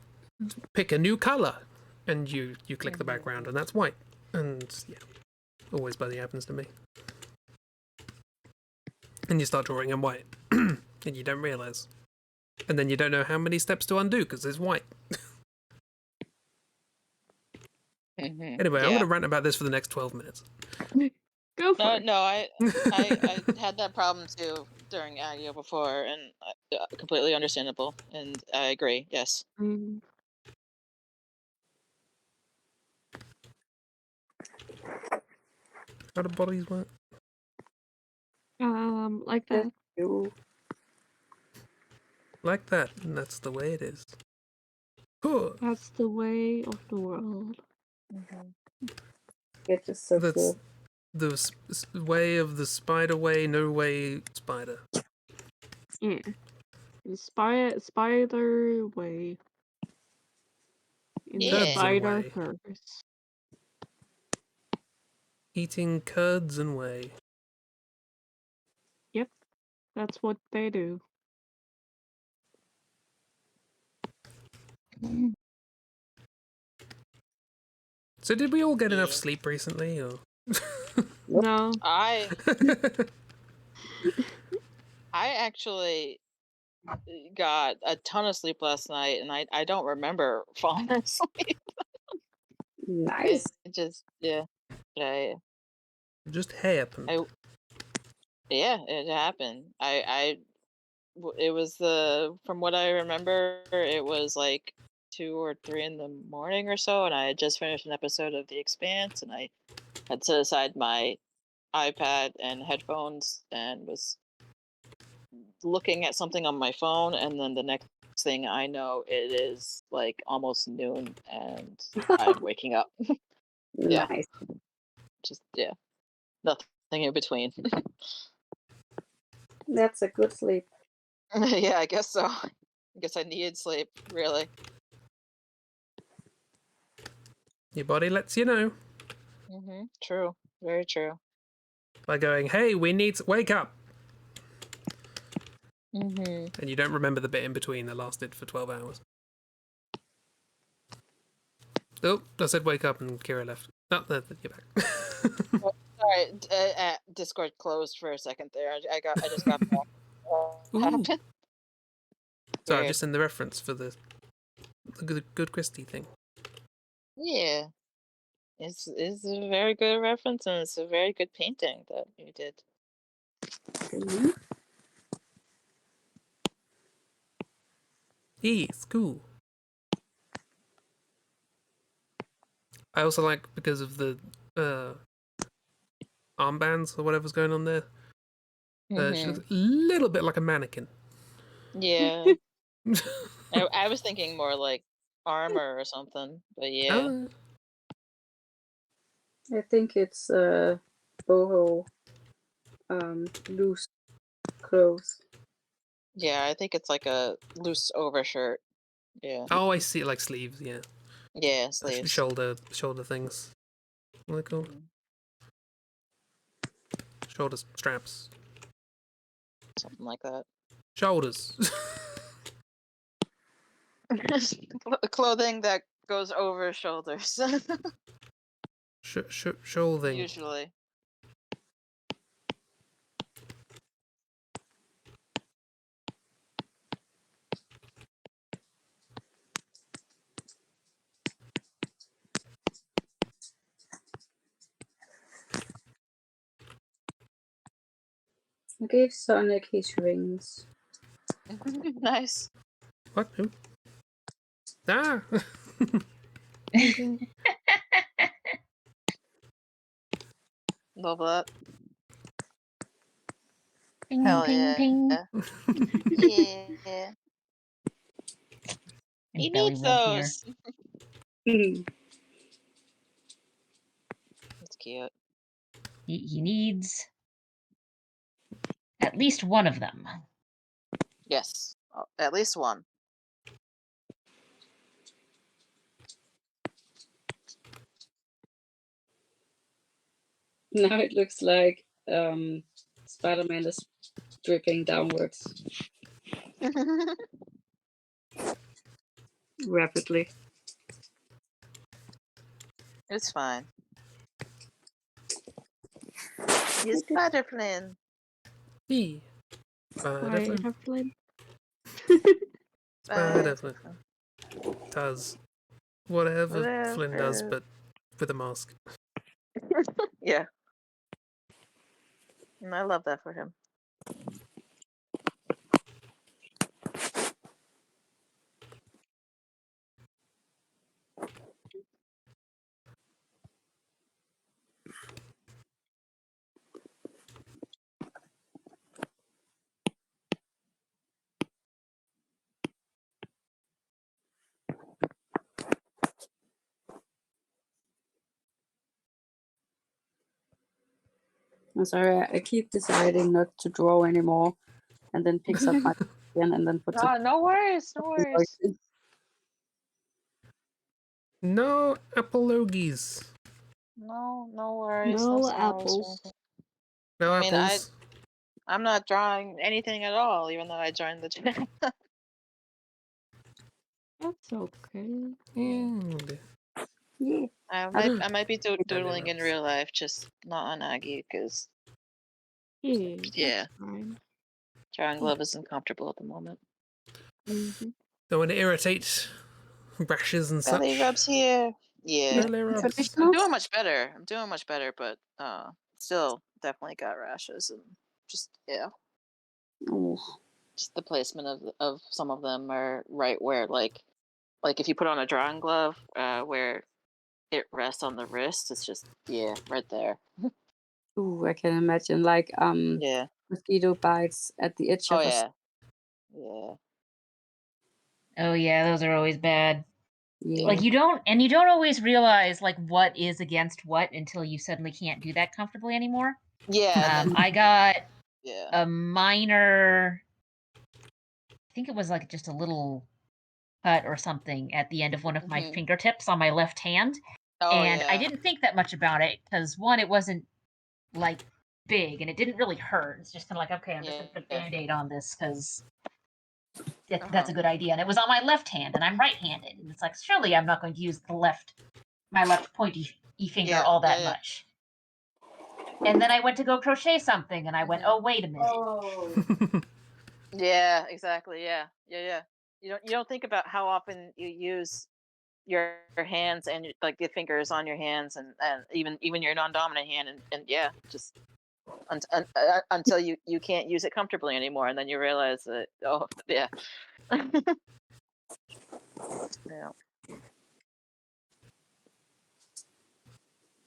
pick a new color, and you click the background, and that's white. And yeah, always bloody happens to me. And you start drawing in white, and you don't realize, and then you don't know how many steps to undo because it's white. Anyway, I'm Yeah. going to rant about this for the next 12 minutes. Go for No, it. no, I had that problem too during Agio before, and completely understandable. And I agree. Yes. Mm, How do bodies work? like Just that. you. Like that, and that's the way it is. Huh. That's the way of the world. Get your circle. That's the way of the spider way, no way spider. Yeah. The spider way. In the Yeah. Curds and spider whey. verse. Eating curds and whey. Yep. That's what they do. So did we all get enough Yeah. sleep recently, or? No. I actually got a ton of sleep last night, and I don't remember falling asleep. Nice. It just yeah. Just happened. Yeah, it happened. It was from what I remember, it was like 2 or 3 in the morning or so, and I had just finished an episode of The Expanse, and I had set aside my iPad and headphones and was looking at something on my phone, and then the next thing I know, it is like almost noon, and I'm waking up. Yeah. Nice. Just nothing in between. That's a good sleep. Yeah, I guess so. I guess I needed sleep, really. Your body lets you know True. Very true. by going, "Hey, we need to wake up," Mm-hmm. and you don't remember the bit in between that lasted for 12 hours. Oh, I said wake up, and Kira left. Oh, there, you're back. Oh, sorry, Discord closed for a second there. I just got back. What Ooh. happened? Sorry, I've Weird. just seen the reference for the good Christie thing. Yeah, it's a very good reference, and it's a very good painting that you did. Okay. It's cool. I also like because of the armbands or whatever's going on there. She looks a little bit like a mannequin. Yeah, I was thinking more like armor or something, but yeah. Oh, I think it's boho loose clothes. Yeah, I think it's like a loose overshirt. Yeah. oh, I see, like sleeves. Yeah, Yeah, sleeves. shoulder things. What are they called? Shoulder straps. Something like that. Shoulders. Clothing that goes over shoulders. Shoulding. Usually. I gave Sonic his rings. Nice. What? Who? Ah! Love that. Ping, Hell ping, yeah. ping. Yeah. And He belly needs rub here. those. That's cute. He needs at least one of them. Yes. At least one. Now it looks like Spider-Man is dripping downwards rapidly. It's fine. He's Spider-Flynn. He. Spider-Flynn. Spider-Flynn. Does whatever Flynn does, but with a mask. Yeah. And I love that for him. I'm sorry, I keep deciding not to draw anymore, and then picks up my pen and then puts it. No worries, no worries. No apologies. No worries. No sorries or apples. anything. No I mean, apples. I'm not drawing anything at all, even though I joined the channel. That's okay. Yeah. I might be doodling in Else. real life, just not on Aggie, because Yeah, yeah, that's fine. drawing glove is uncomfortable at the moment. Mm-hmm. Don't want to irritate rashes and Belly such. rubs here. Yeah, Belly rubs. I'm doing much better. But still definitely got rashes and just yeah. Oh. Just the placement of some of them are right where like if you put on a drawing glove, where it rests on the wrist, it's just right there. Ooh, I can imagine like Yeah. mosquito bites at the edge Oh of a yeah. Yeah. Oh yeah, those are always bad. yeah. Like you don't always realize like what is against what until you suddenly can't do that comfortably anymore. Yeah. I got Yeah. a minor, I think it was like just a little cut or something at the end of one of my fingertips on my left hand. Oh And I yeah. didn't think that much about it because one, it wasn't like big and it didn't really hurt. It's just kind of like, okay, I'm just gonna put a band-aid on this because that's a good idea. And it was on my left hand and I'm right-handed. And it's like, surely I'm not going to use my left pointy e-finger Yeah, all that yeah, yeah. much. And then I went to go crochet something, and I went, oh, wait a minute. Oh. Yeah, exactly. Yeah, yeah, yeah. You don't think about how often you use your hands and like the fingers on your hands and even your non-dominant hand and yeah, just until you can't use it comfortably anymore, and then you realize that yeah. Yeah.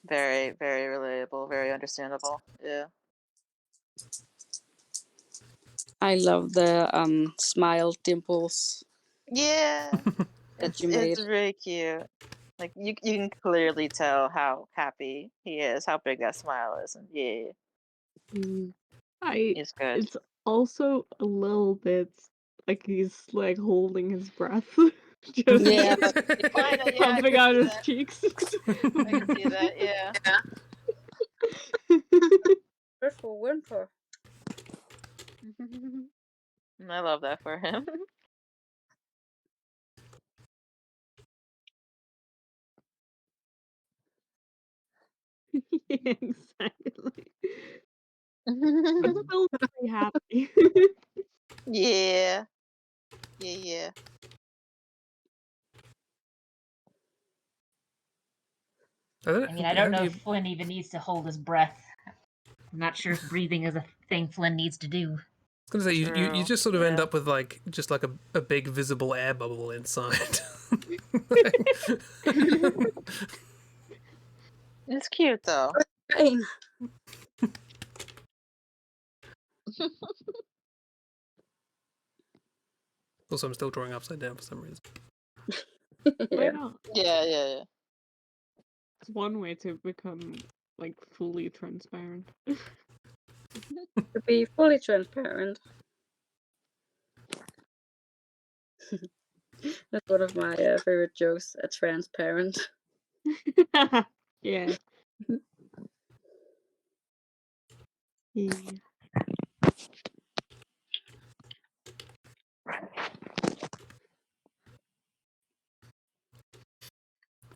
Very, very relatable, very understandable. Yeah. I love the smile dimples Yeah. that you It's made. really cute. Like you can clearly tell how happy he is, how big that smile is, and yeah, Mm. it's good. It's also a little bit like he's like holding his breath, just Yeah. Kinda, yeah, I pumping can out see his that. cheeks. I can see that, yeah. Good for winter. I love that for him. Yeah, exactly. But still very happy. Yeah. Yeah, yeah. I mean, I don't How do know you? if Flynn even needs to hold his breath. I'm not sure if breathing is a thing Flynn needs to do. I was gonna say you True. just sort of end Yeah. up with like just like a big visible air bubble inside. It's cute though. Pain. Also, I'm still drawing upside down for some reason. Why Yeah. not? Yeah, yeah, yeah. It's one way to become like fully transparent. To be fully transparent. That's one of my favorite jokes. A transparent. Yeah. Yeah.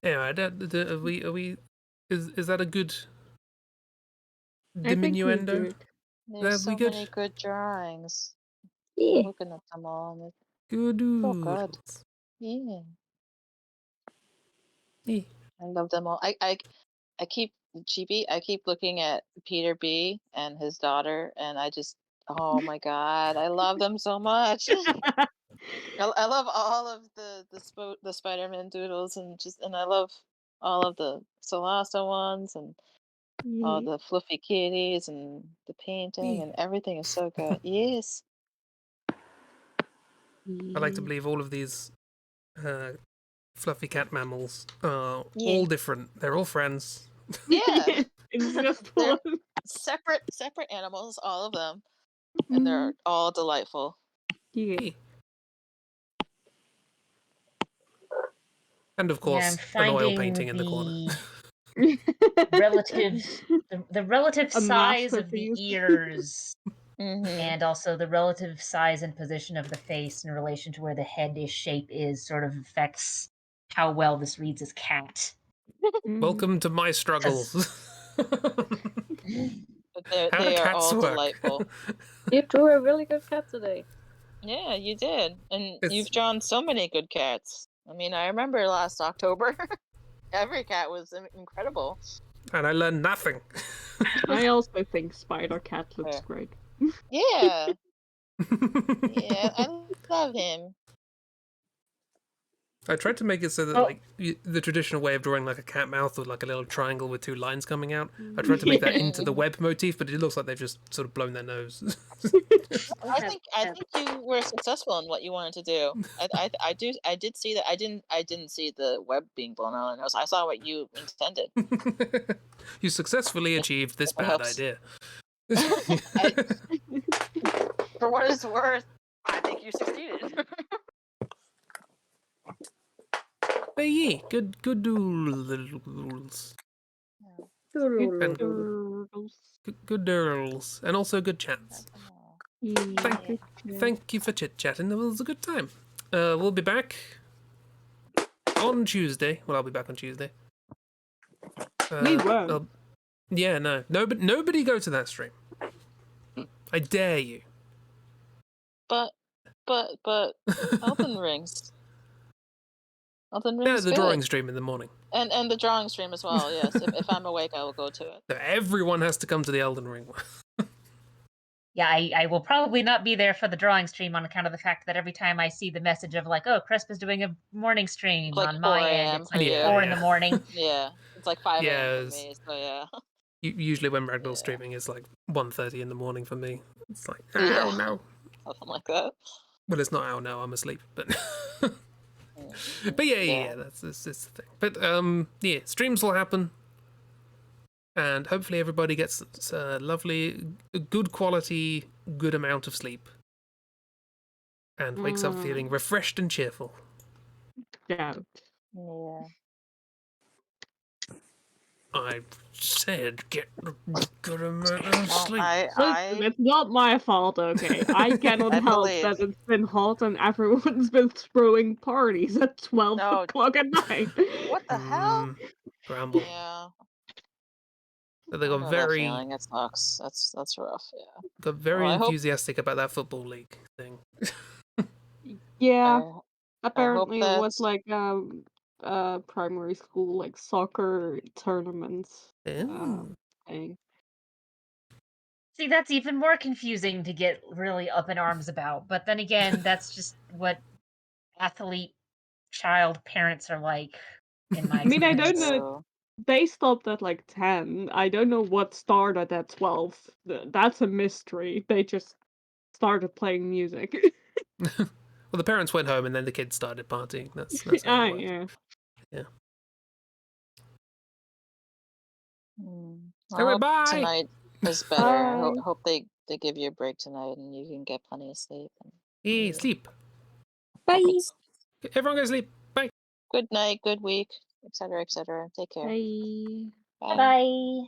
Anyway, are we? Is that a good I think we diminuendo? good. There's Are we so good? many good drawings. Yeah. I'm looking at them all and it's Good. so good. Yeah. I love them all. I keep Chibi, I keep looking at Peter B and his daughter, and I just, oh my God, I love them so much. I love all of the Spider-Man doodles, and I love all of the Solasta ones and all Yeah. the fluffy kitties and the painting and everything is so good. Yes. I like to believe all of these fluffy cat mammals are Yeah. all different. They're all friends. Yeah. It's just They're one. separate animals, all of them, and they're all delightful. Yeah. Hey. And of Yeah, I'm course, an oil finding painting in the corner. the relative A size of the masterpiece. ears Mm-hmm. and also the relative size and position of the face in relation to where the head shape is sort of affects how well this reads as cat. Welcome to my struggles. But How do they are cats all work? delightful. You drew a really good cat today. Yeah, you did. And It's- you've drawn so many good cats. I mean, I remember last October. Every cat was incredible. And I learned nothing. I also think Spider Cat looks Yeah. great. Yeah. Yeah, I love him. I tried to make it so that, like, the traditional way of drawing like a cat mouth with like a little triangle with two lines coming out. I tried to make that into the web motif, but it looks like they've just sort of blown their nose. I think you were successful in what you wanted to do. I did see that. I didn't see the web being blown out. I saw what you intended. You successfully achieved this It bad helps. idea. For what it's worth, I think you succeeded. But yeah, good doodles. And good doodles. And also good chats. Thank you for chit-chatting. It was a good time. We'll be back on Tuesday. Well, I'll be back on Tuesday. We won't. Yeah, no. Nobody go to that stream. I dare you. But Elden Rings. Elden Yeah, Ring's the good. drawing stream in the morning. And the drawing stream as well, yes. If I'm awake, I will go to it. No, everyone has to come to the Elden Ring one. Yeah, I will probably not be there for the drawing stream on account of the fact that every time I see the message of like, oh, Crisp is doing a morning stream It's like on 4 my end, a.m. it's for like you. 4 in the morning. Yeah, it's like 5 a.m. Yeah, for me, so yeah. Usually when Ragdoll Yeah. streaming is like 1:30 in the morning for me. It's like, Yeah. ow, no. Something like that. Well, it's not ow, no, I'm asleep. But Mm. but yeah, that's the thing. But yeah, streams will happen. And hopefully everybody gets a lovely, good quality, good amount of sleep. And wakes up feeling refreshed and cheerful. Yeah. Yeah. I said get a good amount of sleep. Listen, it's not my fault, okay? I cannot I help believe. that it's been hot and everyone's been throwing parties at 12 No. o'clock at night. What the hell? Grumble. Yeah. But they I got know that very feeling. It sucks. That's rough, yeah. got very Well, I hope- enthusiastic about that football league thing. Yeah, I apparently it was that- like primary school like soccer tournaments thing. See, that's even more confusing to get really up in arms about. But then again, that's just what athlete child parents are like, in my I mean, I don't experience. know. They stopped at like 10. I don't know what started at 12. That's a mystery. They just started playing music. Well, the parents went home and then the kids started partying. That's how it works. Yeah. Yeah. I Anyway, hope bye. tonight is better. I Bye. hope they give you a break tonight and you can get plenty of sleep. Hey, sleep. Bye. Everyone go sleep. Bye. Good night, good week, etc., etc. Take care. Bye. Bye. Bye.